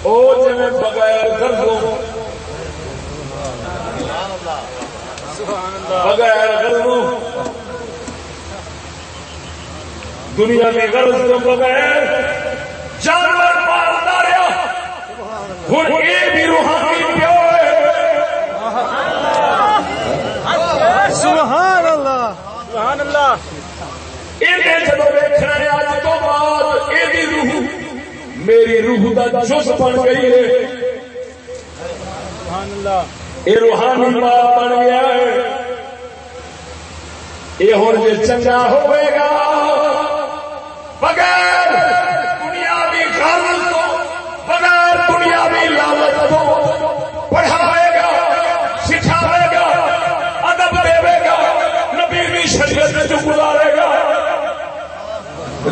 او جمے بغیر غرضوں بغیر غرضوں دنیا میں غرض تو بغیر جانور مارتا رہا، ہوں یہ بھی روحانی پیو ہے۔ سبحان اللہ۔ سبحان اللہ۔ یہ جب دیکھنا ہے اج تو بعد یہ روح میری روح کا جز بن گئی ہے، سبحان اللہ۔ یہ روحانی ماں بن گیا ہے، یہ ہوں جی چنگا ہوئے گا بغیر دنیاوی غرض تو، بغیر دنیاوی لالچ تو پڑھاوے گا، سکھاوے گا، ادب دے گا، نبی بھی شریعت جو گزارے گا،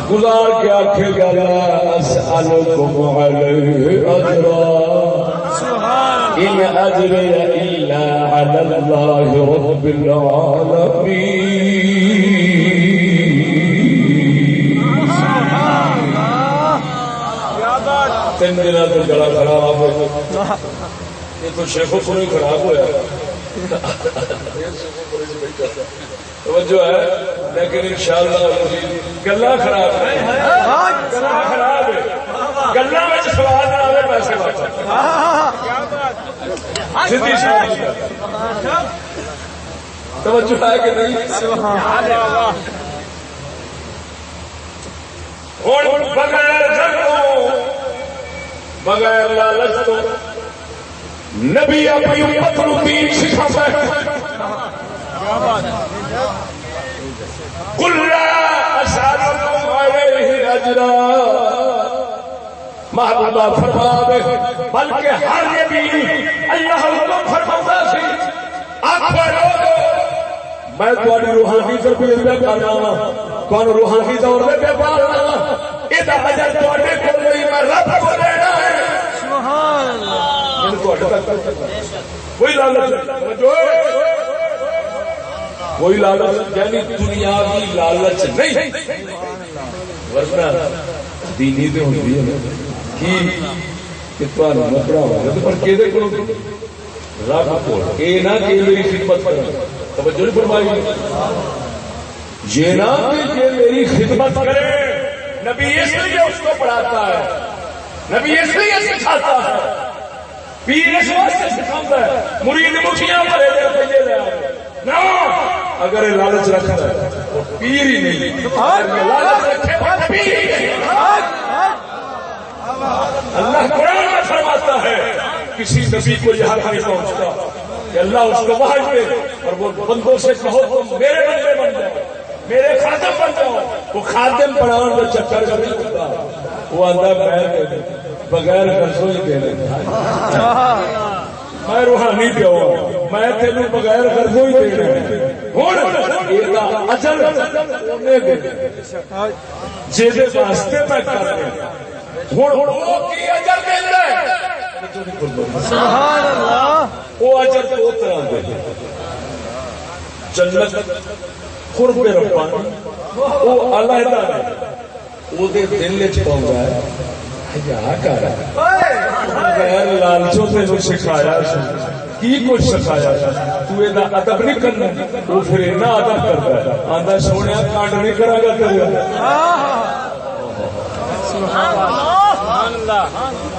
گزار کے آخے گا لا اسألکم علیہ اجرا ان اجری الا علی اللہ رب العالمین۔ تین دن تو گلا خراب ہے، یہ تو شیخوں کو نہیں خراب ہوا توجہ ہے، لیکن انشاءاللہ گلا خراب ہے، گلا خراب ہے، گلا میں سوال نہ آئے پیسے سیدھی سی توجہ ہے کہ نہیں؟ ہوں بغیر جنگوں بغیر لالچ تو نبی اپنی امت نو دین سکھاتا ہے۔ قل لا اسألكم علیہ اجرا، محبوبہ فرما دے بلکہ ہر نبی اللہ حکم فرماتا سی آخر لوگو میں تمہاری روحانی تربیت پہ کرنا وا، تمہیں روحانی طور پہ پالنا، یہ اجر تھوڑے کو نہیں، میں رب کو دینا ہے۔ سبحان اللہ۔ کوئی لالچ کوئی لالچ یعنی دنیاوی لالچ نہیں، ورنہ دینی تو ہوتی ہے کہ تمہیں مکڑا ہو پر کہ رب کو یہ نہ کہ میری خدمت کرے، توجہ نہیں فرمائی، یہ نہ کہ میری خدمت کرے۔ نبی اس لیے اس کو پڑھاتا ہے، نبی اس لیے سکھاتا ہے، پیر اس واسطے سکھاتا ہے، مرید مٹھیاں بھرے دے پیے لے آئے نہ۔ اگر یہ لالچ رکھتا ہے تو پیر ہی نہیں، لالچ رکھے تو پیر ہی نہیں۔ اللہ قرآن میں فرماتا کسی نبی کو یہ حق نہیں پہنچتا کہ اللہ اس کو وحی دے اور وہ بندوں سے کہو تم میرے بندے بن جاؤ، میرے خادم بن جاؤ. وہ خادم بناؤ کا چکر کا نہیں ہوتا. وہ آدھا میں بغیر قرضوں ہی دے دیتا، میں روحانی پہ ہوا، میں تینوں بغیر قرضوں ہی دے رہا ہوں. اجر انہیں دے جیسے واسطے میں کر رہا ہوں اجر دینا سبحان اللہ. وہ اجر دو طرح دے جنت قرب ربانی وہ علیحدہ ہے، وہ دل چ پاؤں ہے غیر لالچوں تینوں سکھایا کی کچھ سکھایا تو یہ ادب نہیں کرنا. وہ پھر اتنا ادب کرتا ہے آدھا سونے کانڈ نہیں کرا گا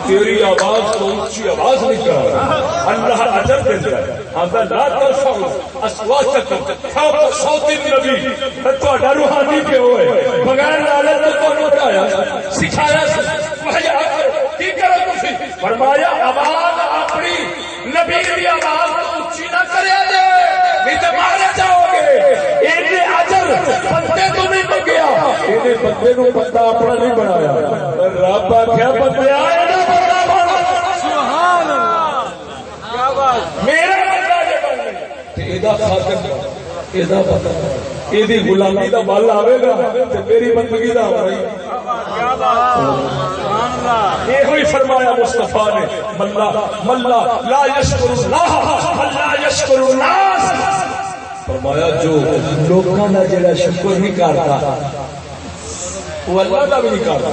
تیری آواز تو اونچی آواز نہیں کرا. اللہ اجر دیتا ہے آدھا لا ترفعوا اصواتکم فوق صوت النبی. تہاڈا روحانی پہ ہوئے بغیر لالچ تو تانوں بتایا سکھایا کی کرو تسی. فرمایا آواز اپنی نبی کی آواز تو اونچی نہ کریا جے نہیں تے مارے جاؤ گے. اینے اجر بندے تو نہیں منگیا، اینے بندے نو بندہ اپنا نہیں بنایا. رب آخیا بندے آئے نا بندہ بن. سبحان اللہ. کیا بات. میرا بندہ جے بن تے ایدا خاطر ایدا پتہ ایدی غلامی دا بل آوے گا تے میری بندگی دا ہونا ہی. کیا بات. سبحان اللہ. یہ ہوئی فرمایا مصطفیٰ نے ملا لا یشکر اللہ اللہ یشکر الناس. فرمایا جو لوگوں کا جڑا شکر نہیں کرتا وہ اللہ کا بھی نہیں کرتا.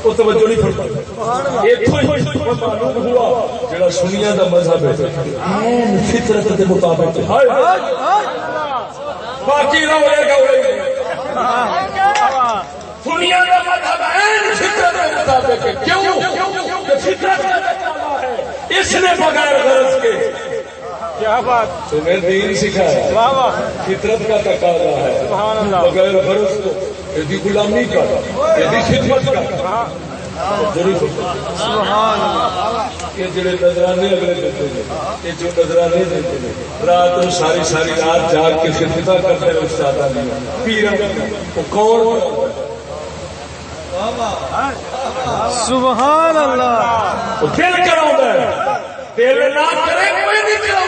وہ توجہ نہیں فرمائی. اتھوں ہی معلوم ہوا جڑا سنیا دا مذہب ہے فطرت کے مطابق باقی نہ ہوئے گا. دنیا کا مذہب ہے فطرت کے مطابق. کیوں کہ فطرت ہے اس نے بغیر غرض کے کیا بات. تمہیں دین سکھایا واہ واہ. فطرت کا تقاضا ہے سبحان اللہ. بغیر غرض کو یہ غلامی کا یہ خدمت کا. سبحان اللہ. یہ جڑے نظرانے اگلے دیتے ہیں یہ جو نظرانے دیتے ہیں رات ساری ساری رات جاگ کے خدمت کرتے ہیں استاد پیر وہ کون. سبحان اللہ. وہ دل کراؤں ہے دل نہ کرے کوئی نہیں کراؤں.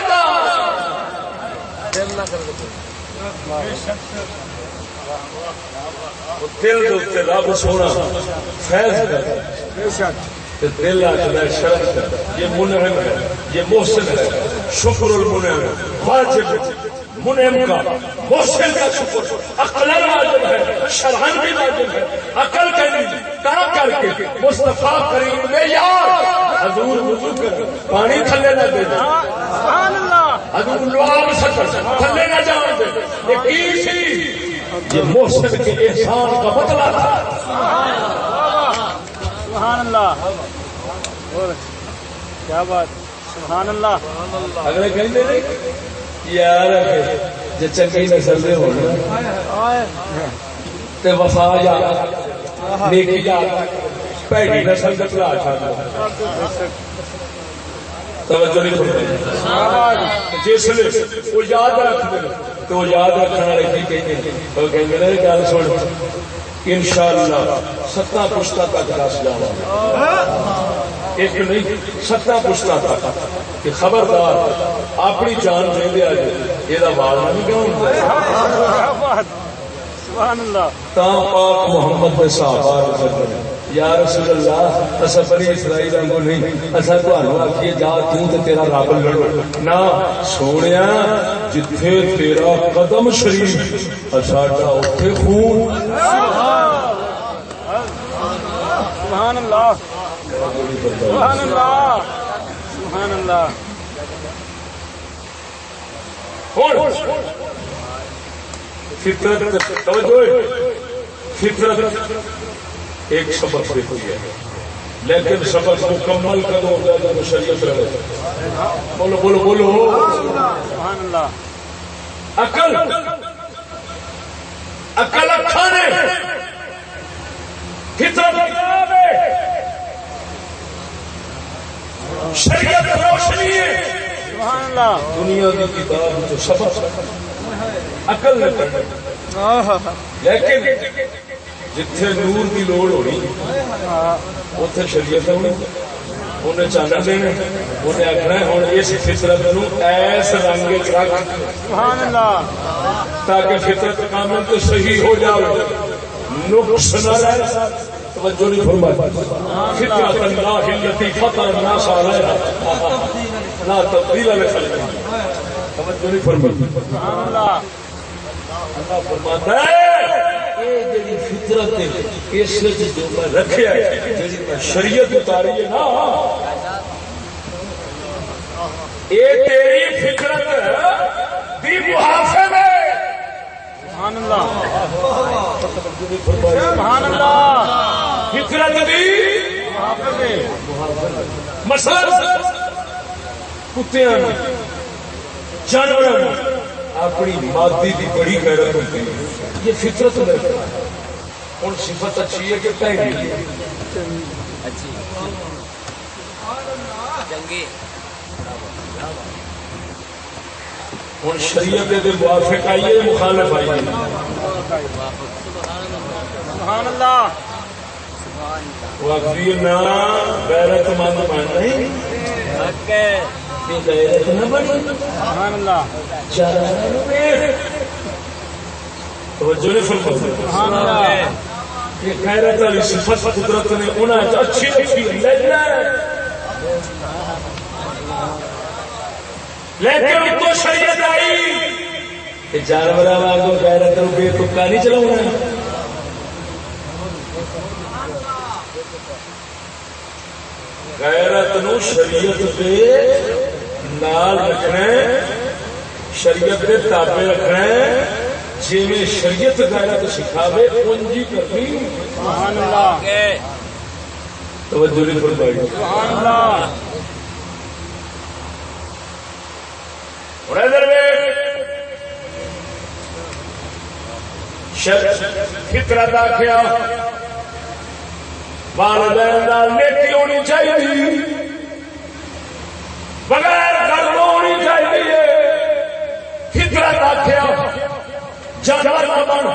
دل کے رب سونا فیض کر دل آخر شرط یہ منعم ہے یہ محسن ہے. شکر المنعم واجب منعم کا محسن کا شکر عقل واجب ہے شرعن بھی واجب ہے. عقل کا نہیں کہاں کر کے مصطفیٰ کریم نے یار حضور وضو کر پانی تھلے نہ دے دے. سبحان اللہ. حضور لواب سکر تھلے نہ جان دے. یہ کی سی یہ محسن کے احسان کا مطلب تھا. سبحان اللہ. کیا بات. سبحان اللہ. اگلے کہیں گے یار جو چنگی نسل دے ہونا تے وفا جا نیکی جا پیڑی نسل دے بلا چھاڑا توجہ نہیں فرمائی. جس لئے وہ یاد رکھ دے تو وہ یاد رکھنا والے کی کہیں گے وہ کہیں گے نہیں گل سن انشاءاللہ 7 پشتہ تک رس جاؤں. ایک نہیں 7 پشتہ تک کہ خبردار اپنی جان دے دیا جائے یہ وال نہیں کیوں. سبحان اللہ. تا پاک محمد کے صحابہ یا رسول اللہ اصل بنی اسرائیل کو نہیں اصل تمہیں آخیے جا توں تے تیرا رب لڑو نہ سونے جتھے تیرا قدم شریف ساڈا اوتھے خون. سبحان اللہ. سبحان اللہ. سبحان اللہ. فطرت توجہ فطرت ایک سبق دیتی ہے لیکن سبق مکمل کدو ہوتا ہے جب شریعت رہے. بولو بولو بولو. سبحان اللہ. عقل عقل اکھانے فطرت شریعت روشنی ہے سبحان اللہ دنیا کی کتاب جو سبق عقل نے پڑھنا لیکن جتھے نور کی لوڑ ہونی اتنے شریعت ہونی انہیں چاہنا دینا انہیں آخنا ہوں اس فطرت نو ایس رنگ رکھ سبحان اللہ تاکہ فطرت کامل تو صحیح ہو جائے نقص نہ رہے توجہ نہیں فرمائی فطرت اللہ التي فطر الناس علیہا لا تبدیل لخلق توجہ نہیں فرمائی سبحان اللہ اللہ فرماتا ہے یہ جڑی فطرت ہے اس وچ جو میں رکھیا ہے جڑی میں شریعت اتاری ہے نا یہ تیری فطرت دی محافظ ہے سبحان اللہ سبحان اللہ فطرت دی حافظ ہے مثلا کتیاں جانور اپنی مادی کی بڑی غیرت ہوتی ہے یہ فطرت میں ہوں صفت اچھی ہے کہ پہلی ہے ہوں شریعت کے موافق آئیے مخالف آئیے سبحان اللہ وہ آخری نہ غیرت مند بن نہیں غیرت نہ بنی سبحان اللہ توجہ نہیں فرمائی سبحان اللہ یہ غیرت والی صفت قدرت نے انہیں اچھی اچھی لیکن ان کو شریعت آئی کہ جانور واگو غیرت بے تکا نہیں چلاؤنا غیرت نو شریعت دے نال رکھنا شریعت دے تابع رکھنا جی میں شریعت غیرت سکھاوے انجی کرنی سبحان اللہ توجہ نہیں فرمائی سبحان اللہ اور ادھر فطرت آخیا والدین نال نیکی ہونی چاہیے بغیر گرم ہونی چاہیے فطرت آخیا جانور نہ بن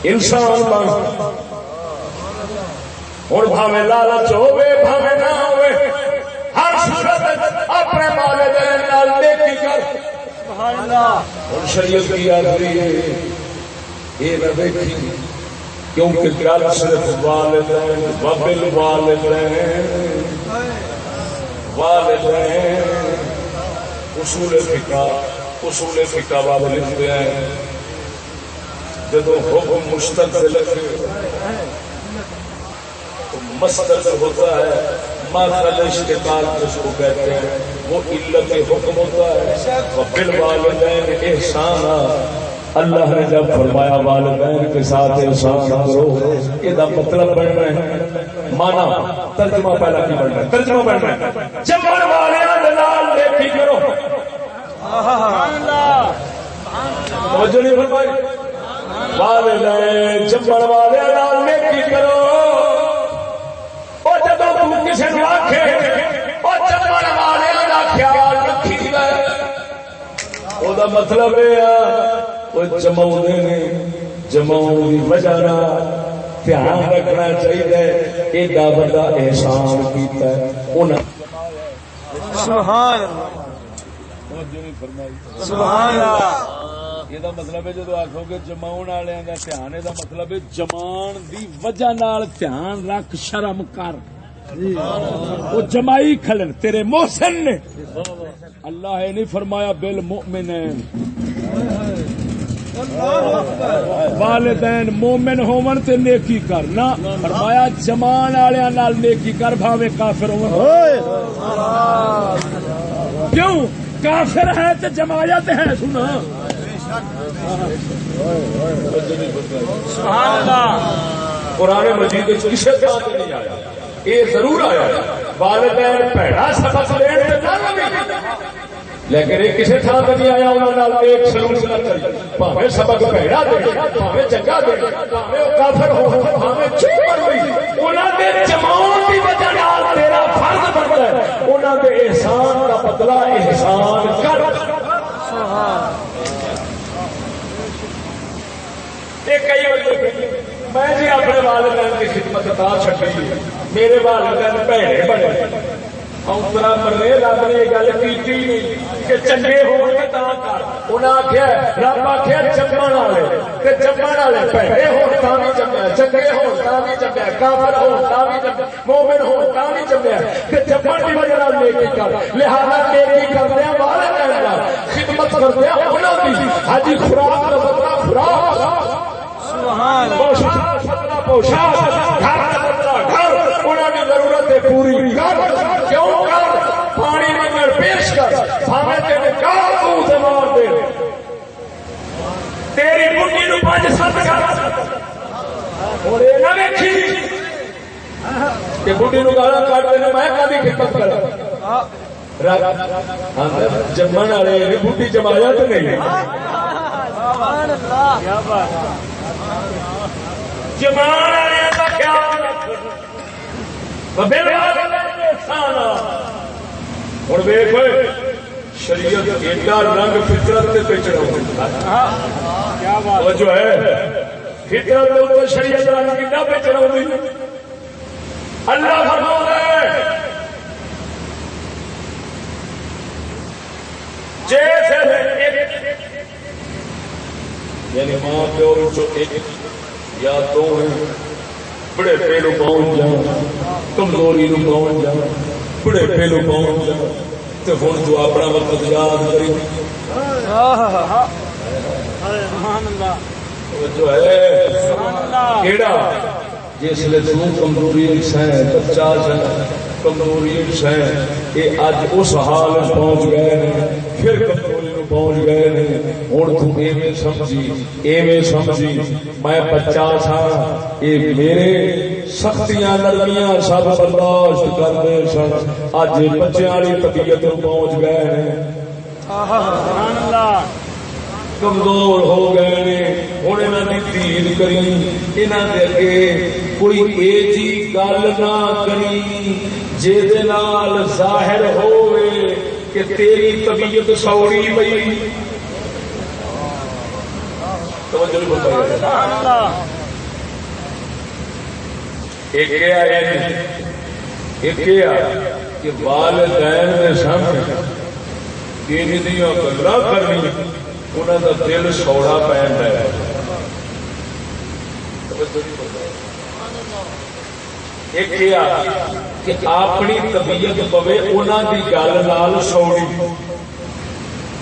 انسان بن ہوں بھاوے لالچ ہوے بھاوے نہ ہوے ہر صورت اپنے والدین نال نیکی کر سبحان اللہ اور شریعت کی آخری ہے یہ نہ دیکھی کیونکہ گل صرف والدین اصول فقہ والے لکھتے ہیں جب حکم مستقل مستقل ہوتا ہے ماخذ اشتقاق جس کو کہتے ہیں وہ علت حکم ہوتا ہے وبالوالدین احسانا اللہ نے جب فرمایا والدین کے ساتھ احسان کرو یہ مطلب بننا ہے مانا ترجمہ پہلا کی بننا ہے ترجمہ بننا ہے جمن والوں کے نال نیکی کرو سبحان اللہ توجہ نہیں فرمائی والدین جمن والوں نال نیکی کرو جب کسی نے آخے اور جمن والوں کا خیال رکھی گئے وہ مطلب یہ جماؤ جماؤ کی وجہ دھیان رکھنا چاہیے ایڈا بڑا احسان کیتا ہے سبحان اللہ سبحان اللہ یہ مطلب ہے جب آخو گے جماؤ والوں کا دھیان یہ مطلب ہے جمان دی وجہ دھیان رکھ شرم کر وہ جمائی کھلن تیرے محسن نے اللہ نے نہیں فرمایا بالمؤمنین والدین مومن ہون تے نیکی کر نہ فرمایا جمان والوں نال نیکی کر بھاوے کافر ہون کیوں کافر ہے تے جمایا تے ہے سنا سبحان اللہ قرآن مجید کسی طرح سے نہیں آیا یہ ضرور آیا والدین بھڑا سبق دین تے نہ لگے لیکن یہ کسی تھان سے نہیں آیا انہوں نے ایک سلوک نہ کری بھاوے سبق بھڑا دے بھاوے چنگا دے بھاوے کافر ہو بھاوے چپ ہوئی انہوں نے جماؤں کی وجہ نال تیرا بدلہ احسان کر. کئی میں جی اپنے والدین کی خدمت تا چھڈی میرے والدین بھڑے بڑے اوترا مرے رب نے یہ گل کی کہ چنگے ہون گے تا کر انہاں آخیا رب آخیا جمن والے تے جمن والے بھڑے ہون تا بھی جمیا چنگے ہون تا بھی جمیا کافر ہون تا بھی جمیا مومن ہون تا بھی جمیا تے جمن کی وجہ نال نیکی کر لہذا نیکی کردیا والدین نال خدمت کردیا انہاں دی حاجی خوراک دا بدلہ خوراک پوشاک گھر انہوں کی ضرورت پوری کر کیوں کر پانی منگل پیش کر ہمیں تیرے کار سے مار دے تیری بڈی نو 5-7 کر اور یہ نہ دیکھی کہ بڈی نو گالا کٹ دینا میں کبھی خدمت کرا جمن والے بڈی جمایا تو نہیں جمان والے کا خیال ہوں ویخ شریعت ایڈا رنگ فطرت پہ چڑھا جو ہے فطرت شریعت رنگ کتا پہ چڑھا اللہ فرماتا ہے جیسے یعنی ماں پیو جو ایک یا تو بڑے پہلو پہنچ جاؤ کمزوری نو پہنچ جاؤ بڑے پہلو پہنچ جاؤ تو ہوں جو اپنا وقت یاد کری جو ہے کیڑا جس لئے تو کمزوری سہ بچہ سہ کمزوری سہ یہ اج اس حال پہنچ گئے پھر کمزوری پہنچ گئے ہوں تو ایویں سمجھی میں بچہ سا یہ میرے سختیاں نرمیاں سب برداشت کرتے سن اج بچے والی طبیعت پہنچ گئے کمزور ہو گئے ہوں انہوں نے دید کری انہوں نے اگے کوئی ایجی گل نہ کری جہد نال ظاہر ہوئے کہ تیری طبیعت سوڑی پئی ایک کہ والدین نے سامنے گلا کرنی انہوں کا دل سوڑا پہنتا ہے ایک کہ اپنی طبیعت پوے انہوں کی گل نال سوڑی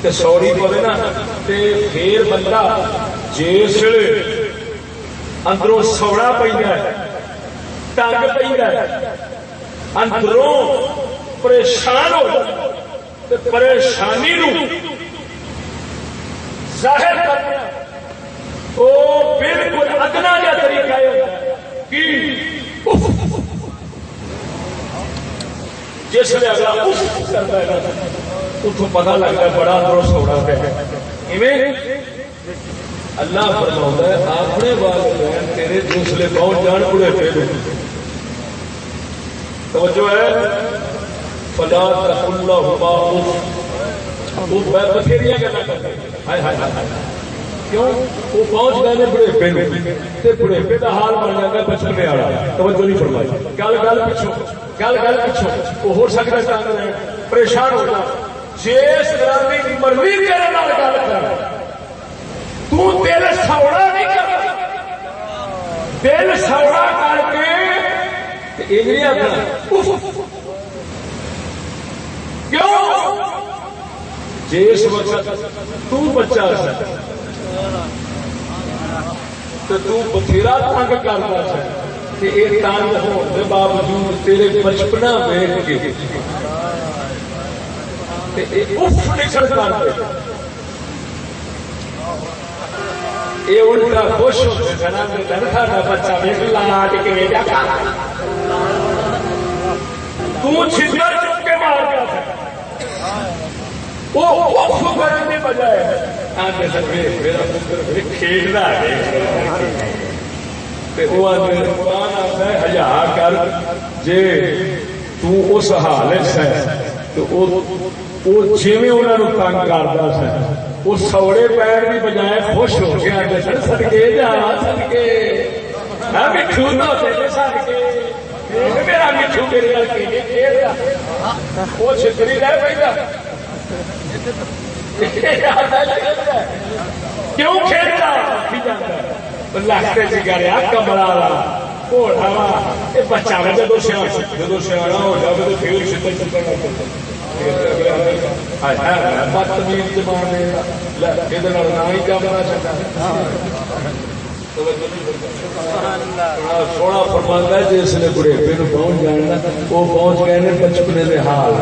تے سوڑی پوے نا تے پھر بندہ جس اندروں سوڑا پیندا ہے تنگ پیندا ہے اندروں پریشان ہو تے پریشانی نو ظاہر کرنا وہ بالکل ادنا جا طریقہ ہے کہ جس نے اگلا کرتا ہے اتوں پتا لگتا ہے بڑا اندروں سوڑا پہ اللہ فرماتا ہے اپنے والدین تیرے دوسرے پہنچ جان بڑے پہ توجہ ہے فلا تقل لهما وہ بتھیریاں گلاں کرتے کیوں وہ پہنچ گئے بڑھےپے بڑھےپے کا حال بن جاتا ہے بچپنے والا توجہ نہیں فرمائی گل پچھو وہ ہو سکتا ہے پریشان ہونا جس طرح کی مرضی تیرے نال گل کر تو دل سوڑا نہیں کر دل سوڑا کر کے نہیں آخر کیوں جس وقت تو بچہ تو بتھیرا تنگ کرتا ہے یہ تنگ ہونے کے باوجود تیرے بچپنا ویخ کے نکل کرتے یہ الٹا خوش ہوتے سارا بچہ ویک لاٹ کے چھتر چک کے مار گیا کرنے بجائے کھیلنا ہزار کر جی اس حالت ہے تو وہ جیویں انہوں نے تنگ کرتا سا وہ سوڑے پیر کی بجائے خوش ہو کے آتے سن سدکے جا سدکے مٹھو تو سدکے میرا مٹھو میرے وہ چھتری رہ پہ کیوں کھیلتا لگتے سگاریا کمرا گھوڑا وا یہ بچہ جدو سیاح ہو جائے تو پھر چھتر چکن بدتمیز زمانے یہ نہ ہی کمرا چاہتا سونا فرمانا جس نے بڑھےپے پہنچ جانا وہ پہنچ گئے بچپنے کے حال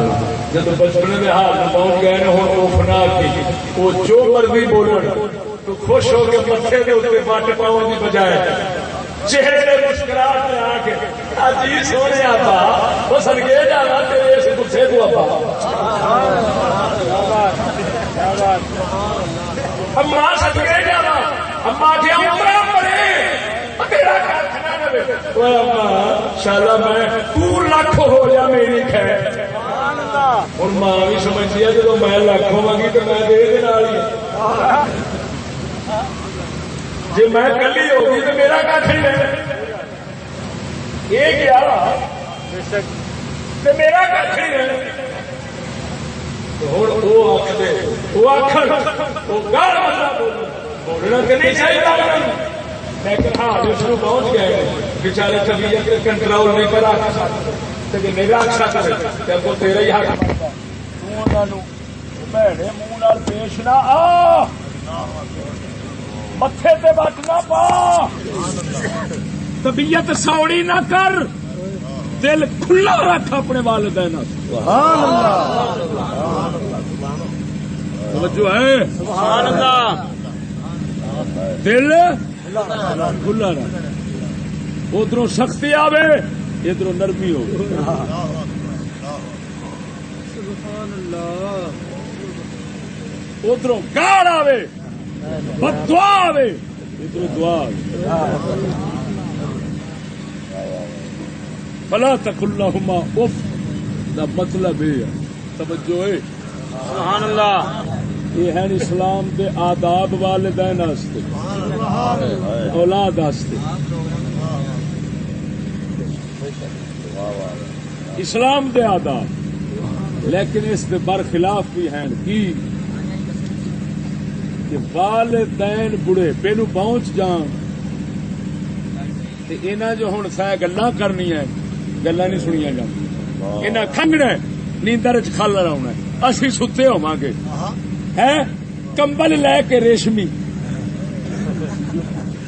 جب بچپنے کے حال میں پہنچ گئے ہوں وہ فنا کی وہ جو مرضی بولن تو خوش ہو کے متھے کے اتنے وٹ پاؤں کی بجائے چہرے مسکراہٹ آ کے جی سونے آپا وہ سدکے جانا تیرے اس گسے کو اما سدکے جانا اما کیا عمرہ پڑے تیرا شالا میں تو لاکھ ہو جا میری خیر اور ماں بھی سمجھتی ہے جب میں لاکھ ہوا گی تو میں دے جی میں کلی ہوگی تو میرا کھ نہیں ہے یہ کیا میرا کھ نہیں ہے وہ آخر بولنا تو نہیں چاہیے لیکن ہاں اس کو پہنچ گئے بےچارے طبیعت کنٹرول نہیں کرا سکتے میرا اچھا کرے جب وہ تیرا ہی حق بھڑے منہ پیش نہ آ متھے تے بٹ نہ پا طبیعت سوڑی نہ کر دل کھلا رکھ اپنے والدین سبحان اللہ توجہ ہے سبحان اللہ دل کھلا رکھ ادھر سختی آوے ادھر نرمی ہو ادھر گاڑ آوے بدعا آوے ادھر دعا فلا تقل لهما اف دا مطلب ہے توجہ ہے سبحان اللہ یہ ہے اسلام دے آداب والدین واسطے اولاد واسطے اسلام دے آداب لیکن اس کے برخلاف بھی ہیں کہ والدین بڑھےپے نو پہنچ جان تے انہاں جو ہن سہ گلاں کرنی ہے گلاں نہیں سنیاں جاندیاں انہاں کھنگنا نیندر وچ کھل لاونا اسی ستے ہوواں گے ہے کمبل لے کے ریشمی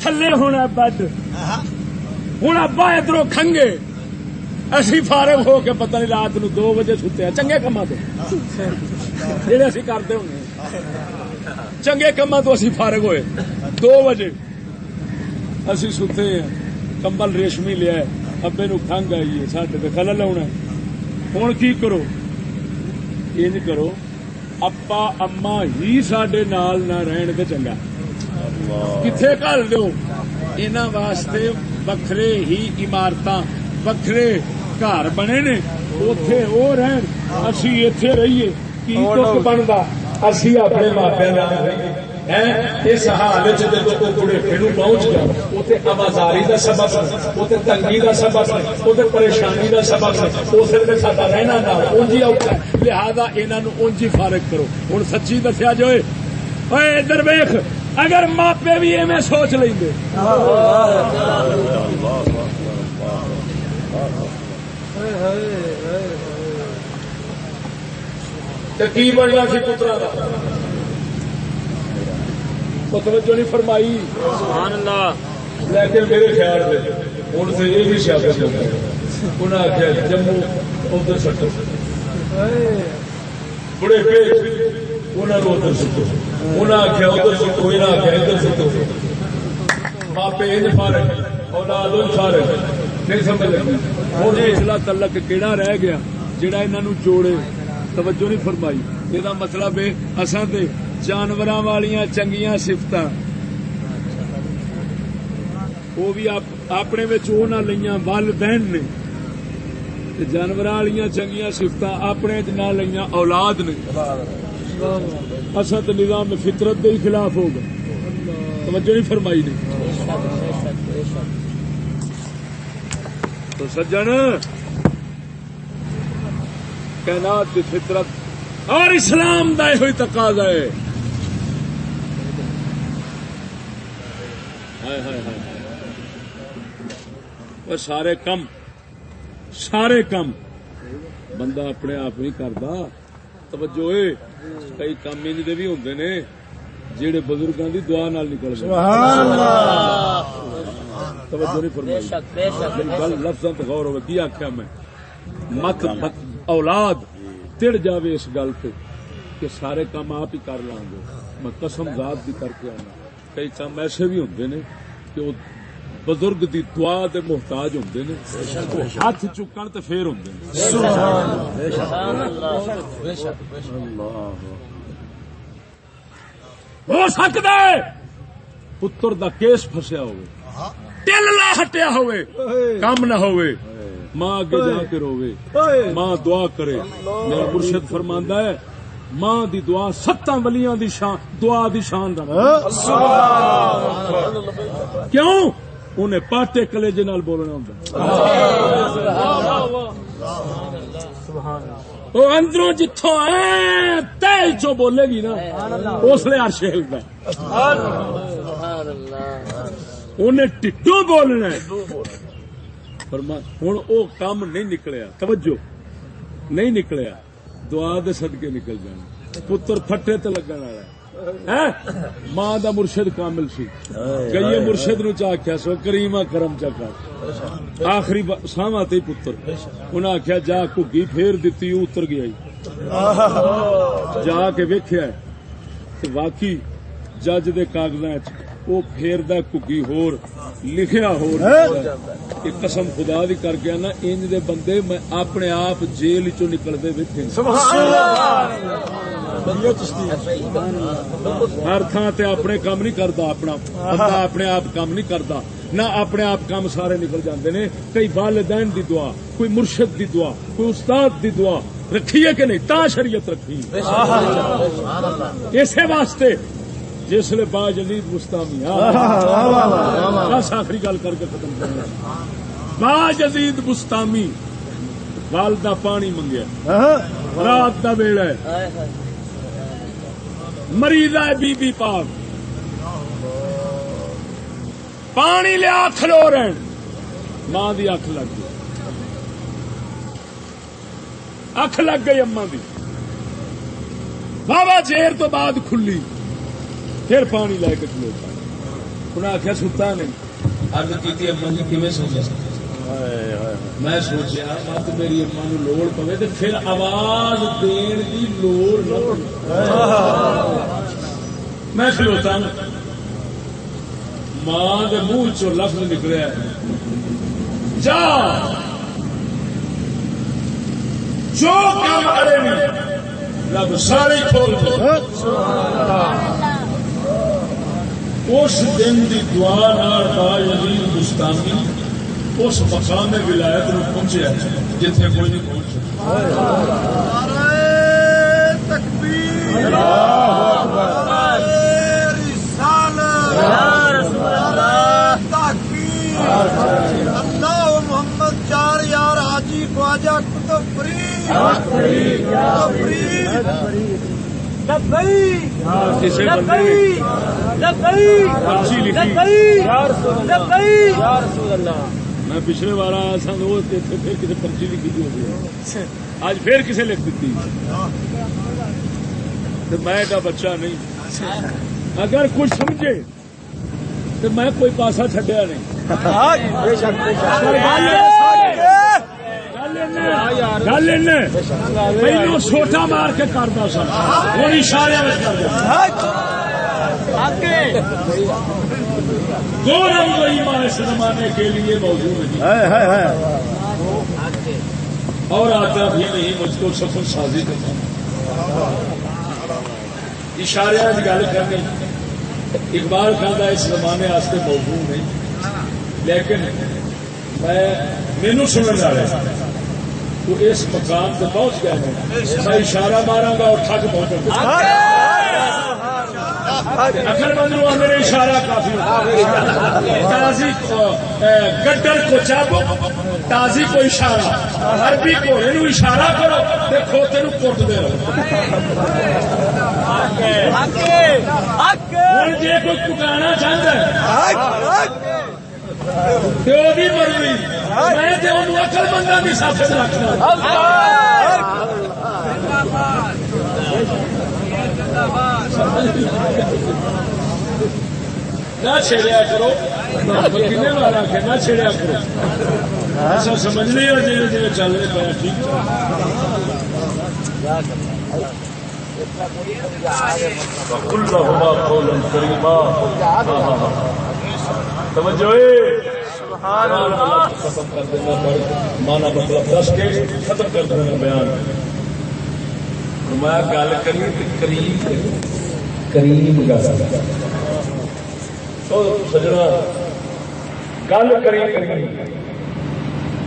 تھلے ہونا بیڈ ہوں ابا ادھروں کھنگے اسی فارغ ہو کے پتہ نہیں رات نو 2 بجے ستے ہیں چنگے کما تو جہے اسی کرتے ہونے چنگے کما تو اسی فارغ ہوئے 2 بجے اسی ستے ہیں کمبل ریشمی لیا ابے نو کھنگ آئیے ساڈے تے خلل لاونا ہوں کی کرو یہ کرو اپا اما ہی سڈے نال نہ رہن تے چنگا کتنے گھل دو انہاں واسطے وکھرے ہی عمارتاں وکھرے گھر بنے نے اوتھے وہ رہن اسی ایتھے رہیے کی تک بندا اسی اپنے ماپیاں نال رہیے اس حال جب کوئی بڑھےپے نو پہنچ گیا اتنے آوازاری کا سبب اتنے تنگی کا سبب اتنے پریشانی کا سبب اسے سارا رہنا نہ اونجی اوکھا لہذا انہوں اونجی فارغ کرو ہوں سچی دسیا جو ادھر ویخ اگر ماپے بھی ایویں سوچ لیں گے کی بننا سی پترا کا توجہ نہیں فرمائی سبحان اللہ لیکن میرے خیال سے ہوں سے یہ بھی شاید انہیں آخیا جموں ادھر سٹو بڑے انہوں نے ادھر سٹو انہیں آخیا ادھر سٹو انہیں آخیا ادھر سٹو ماپے انج فارغ اولاد فارغ نہیں سمجھ لگی ہوں پچھلا تعلق کہڑا رہ گیا جہاں انہوں جوڑے توجہ نہیں فرمائی یہ مطلب ہے اصل تے جانوراں والیاں چنگیاں صفتاں وہ بھی اپنے وچ نہ لئیاں والدین نے جانور والی چنگیاں سفت اپنے نہ لیا اولاد نے اصل نظام فطرت کے ہی خلاف ہوگا. توجہ نہیں فرمائی نے. تو سجن کائنات کی فطرت اور اسلام کا یہ تقاضا ہے. اور سارے کم بندہ اپنے آپ نہیں کرتا. توجہ کئی کام انج دے بھی ہوندے نے جہے بزرگاں دی دعا نال نکل گئے. توجہ نہیں فرمائی. گل لفظاں تے غور ہوے. کی آخیا میں مت اولاد تڑ جاوے اس گل پہ کہ سارے کام آپ ہی کر لیں گے. میں قسم ذات دی کر کے آنا کئی کام ایسے بھی ہوندے نے کہ وہ بزرگ دی دعا دے محتاج ہوندے نے. ہاتھ چکن تے پھر ہوندے نے. ہو سکتا ہے پتر دا کیس پھسیا ہوئے دل نہ ہٹیا ہوئے کام نہ ہوئے ماں اگے جا کے روے ماں دعا کرے. میرا مرشد فرماندا ہے ماں دی دعا 7 ولیاں دی شان دعا دی شان دا. کیوں انہیں پاٹے کلیجے نال بولنا ہوندا. وہ اندروں جتوں تے چو بولے گی نا اس لیے عرش ہلدا. انہیں ٹٹو بولنا ہوں وہ کام نہیں نکلیا. توجہ نہیں نکلیا دعا دے صدقے نکل جانا. پتر پھٹے تے لگن والا ماں دا مرشد کامل سی گئی مرشد نو چاخیا سو کریما کرم چکا آخری ساواں تے پتر انہاں آخیا جا گھی پھیر دتی اتر گیا. جا کے ویکھیا واقعی جج دے کاغذاں وہ پھیردا گھی ہور لکھیا ہور. ایک قسم خدا دی کر کے نا انج دے بندے میں اپنے آپ جیل چوں نکلدے ویکھے. ہر تھان تے اپنے کام نہیں کرتا. اپنا بندہ اپنے آپ کام نہیں کرتا نہ اپنے آپ کام سارے نکل جاندے نے. کئی والدین دی دعا کوئی مرشد دی دعا کوئی استاد دی دعا رکھی ہے کہ نہیں تا شریعت رکھی. اسی واسطے جس لئے با جدید بستامی بس آخری گل کر کے ختم کرنا. با جدید بستامی والدہ پانی منگیا رات دا ویلا ہے مریض ہے بی بی پاک پانی لیا کھلو رہن ماں دی اکھ لگ گئی. اکھ لگ گئی اما دی. بابا چیر تو بعد کھلی پھر پانی لے کے کھلو. انہیں آخیا ستا نہیں ارد کی اما جی کیویں سوچا. میں سوچیا مت میری اما نو لوڑ پوے تو پھر آواز دین کی لوڑ نہ. میں کھلوتا ماں کے منہ چو لفظ نکلیا جا جو کام کرے رب ساری کھول دے. اس دن دی دعا نال با یزید بستامی اس مقام ولایت نو پہنچیا جتنے کوئی نہیں پہنچ سکتا. تکبیر اللہ محمد 4 یار حاجی خواجہ قطب فرید کسی میں پچھلے بار آیا سا پھر کسی پرچی لکھی ہوگی آج پھر کسی لکھ دیتی. میں ایڈا بچہ نہیں اگر کچھ سمجھے تو میں کوئی پاسا چڈیا نہیں. پہلو چھوٹا مار کے کرتا سا ہوں اشارے دو رنگ ایمان اس زمانے کے لیے موجود ہے اور آتا بھی نہیں مجھ کو سفر سازی کرتا. اشارے گل کرنی اقبال کہتا اس زمانے واسطے موجود نہیں لیکن میں مینو سننے والے تو اس مقام سے پہنچ گیا ہے میں اشارہ مارا گا اور تھک پہنچا اکل مندروں میرے اشارہ کافی تازی گڈر کو چابک تازی کو اشارہ عربی کو یہ اشارہ کرو تے کھوتے نو کٹ دے ہوں جی کوئی پکانا چاہتا ہے مرضی میں اکل بندہ بھی ساتھ رکھنا نہ چھیڑیا کرو کتنے بار آ کے نہ چھیڑیا کرو ایسا سمجھ نہیں ہو جی جی چل رہے پایا ٹھیک توجہ ختم کر دینا مانا مطلب دس کے ختم کر دینا بیان میں گل کری کریم گل سجنا گل کری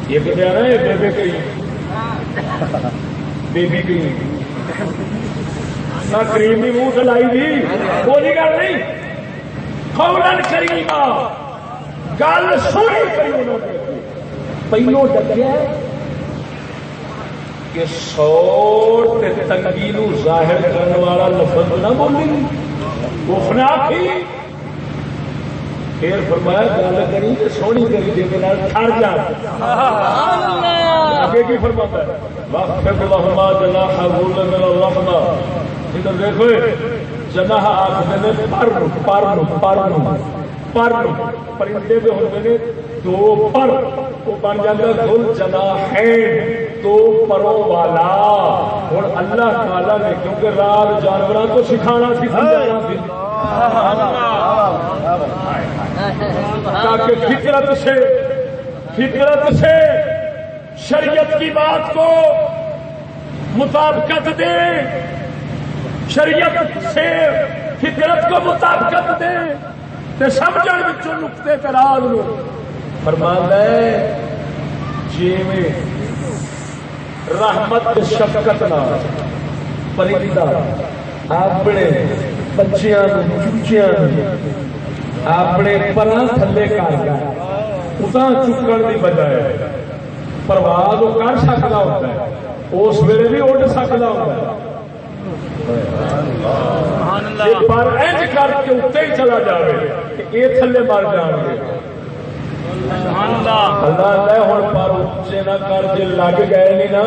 ایک بیان ہے بیبے کریم بیبی کریم نہ کریم بھی منہ لائی دی کوئی گل نہیں فوراً کریم گل سونی کری پہلو ڈکیا کہ سوٹ تنگی نو ظاہر کرنے والا لفظ نہ بولی اس نے آخی پھر فرمایا گل کری کہ سونی کری دے ٹھر جا آگے کی فرماتا ہے واخفض لهما جناح الذل من الرحمہ ادھر دیکھو جناح آخر پر پرندے میں ہوتے ہیں دو پر وہ بن جاتا دل جناحین دو پروں والا اور اللہ تعالیٰ نے کیونکہ رات جانوروں کو سکھانا تاکہ فطرت سے شریعت کی بات کو مطابقت دے شریعت سے فطرت کو مطابقت دے تے سمجھن وچوں نقطے تراز نو فرماندا ہے جویں رحمت شفقت نال پرندہ اپنے بچیاں نو چچیاں نو اپنے پراں تھلے کردا ہے اتاں چکن دی بجائے پرواز وہ کر سکتا ہوتا ہے اس ویلے بھی اڈ سکتا ہوتا ہے پر انج کر کے اتنے ہی چلا جائے کہ یہ تھلے مر جان گے اللہ ہوں پر اچے نہ کر جی لگ گئے نہیں نا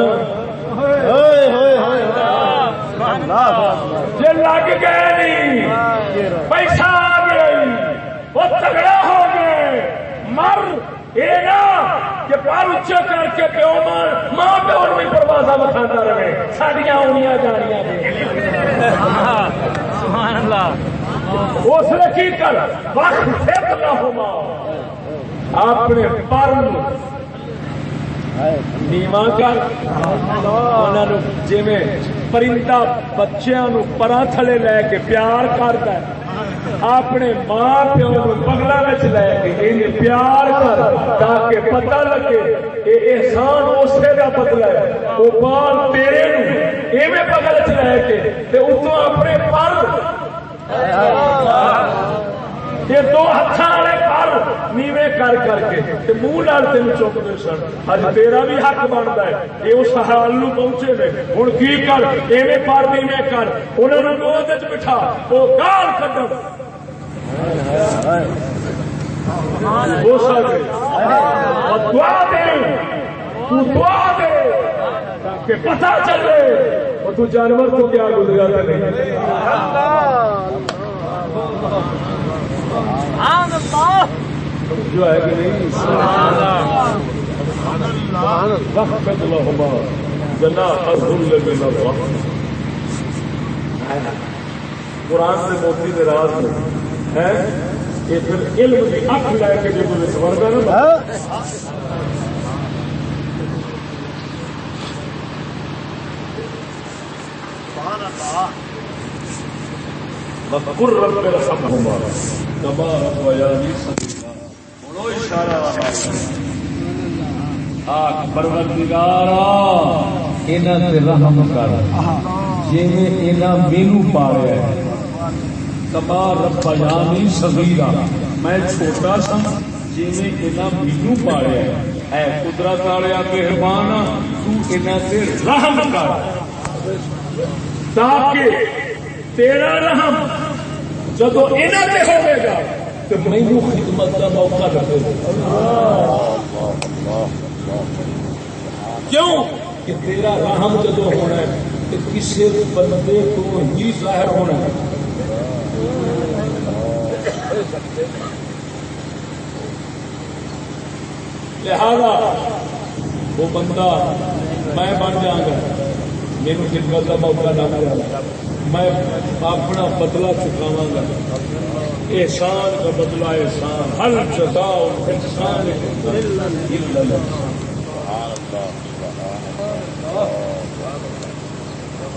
جی لگ گئے نہیں پیسہ آ گیا وہ تگڑا ہو گئے مر یہ نہ کہ پار اچا کر کے پیو ماں پیو بھی پروازہ بکھاتا رہے ساڑیاں اونیاں جانیاں اس نے کی کر وقت سے نہ ہوا اپنے پر نیواں کر انہوں جی پرندہ بچیاں پراں تھلے لے کے پیار کرتا ہے اپنے ماں پیو کو بغلہ وچ لے کے انہیں پیار کر تاکہ پتہ لگے یہ احسان اسے کا بدلہ ہے وہ بال تیرے نو ایویں بغل وچ لے کے تے اتوں اپنے پر یہ دو ہاتھاں والے پر نیویں کر کر کے منہ نال تینوں چکتے سن اج تیرا بھی حق بنتا ہے یہ اس حال نو پہنچے نے ہن کی کر ایویں پر نیویں کر انہاں نوں گود وچ بٹھا وہ گال کڈن ہو سکے دعا دے تو دعا دے تاکہ پتہ چلے اور تو جانور کو کیا گزراتا نہیں جو ہے کہ نہیں وقت لهما جناح الذل من الرحمة قرآن سے موتی نے راز میں ہے یہ پھر علم کی اکھ لے کے جو مجھے سمرگا نا وَقُلْ رَبِّ ارْحَمْهُمَا كَمَا رَبَّيَانِي صَغِيرًا اشارہ پروردگارا انہاں تے رحم کر جویں انہاں مینوں پالیا ہے کما ربیانی صغیرا میں چھوٹا سا جویں انہاں مینوں پالیا ہے اے قدرت والیا مہربان تو انہاں تے رحم کر تاکہ تیرا رحم جدو انہاں تے ہوے گا تو مینوں خدمت کا موقع دے کیوں کہ تیرا رحم جدو ہونا ہے تو کسی بندے کو ہی ظاہر ہونا ہے لہذا وہ بندہ میں بن جاؤں گا میرے خدمت کا موقع نہ ملا میں اپنا بدلہ چکاواں گا احسان کا بدلہ احسان ہر جزاء احسان الا اللہ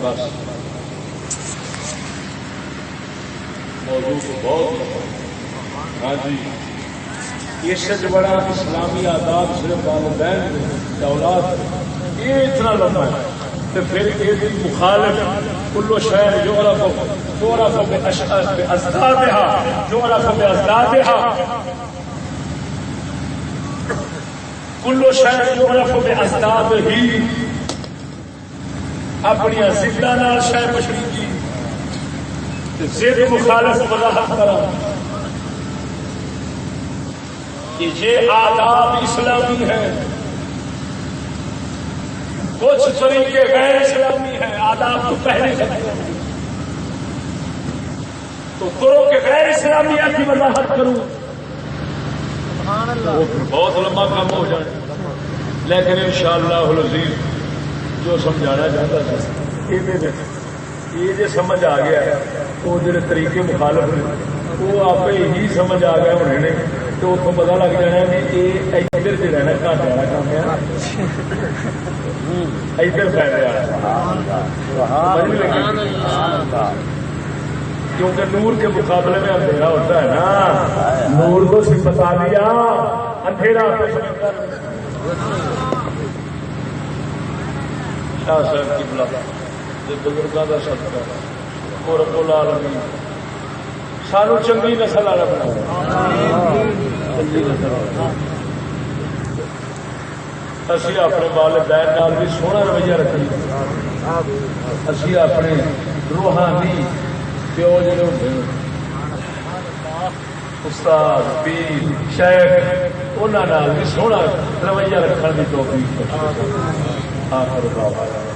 بس موضوع کو بہت ہاں جی یہ سچ بڑا اسلامی آداب صرف والدین اولاد یہ اتنا لمبا ہے تو پھر یہ مخالف کلو شہر یعرف بأضدادها یعرف بأضدادها کلو شہر یعرف بأضدادہ اپنی ضداں نال شے مشرقی ضد مخالف وضاحت کرا کہ یہ آداب اسلامی ہے کچھ طریقے غیر اسلامی ہیں آداب تو پہلے سے تو کرو کہ غیر اسلامیات کی وضاحت کروں بہت لمبا کام ہو جائے لیکن انشاءاللہ العزیز جو سمجھانا چاہتا تھا یہ جو سمجھ آ گیا وہ جڑے طریقے مخالف نے وہ آپ ہی سمجھ آ گیا ہونے نے تو اتوں پتا لگ جانا کہ یہ ادھر سے رہنا گھاٹے والا کام ہے ادھر فائدے والا کیونکہ نور کے مقابلے میں اندھیرا ہوتا ہے نا نور کو صرف بتا دیا اندھیرا شاہ صاحب کی بلا بزرگوں کا صدقہ وہ رب العالمین سانو چنگی نسل والا بنا اسی اپنے والدین نال بھی سونا رویہ رکھیے اسی اپنے روحانی پیو جڑے ہوتے ہیں استاد پیر شیخ انہاں نال بھی سونا رویہ رکھنے کی توفیق آخر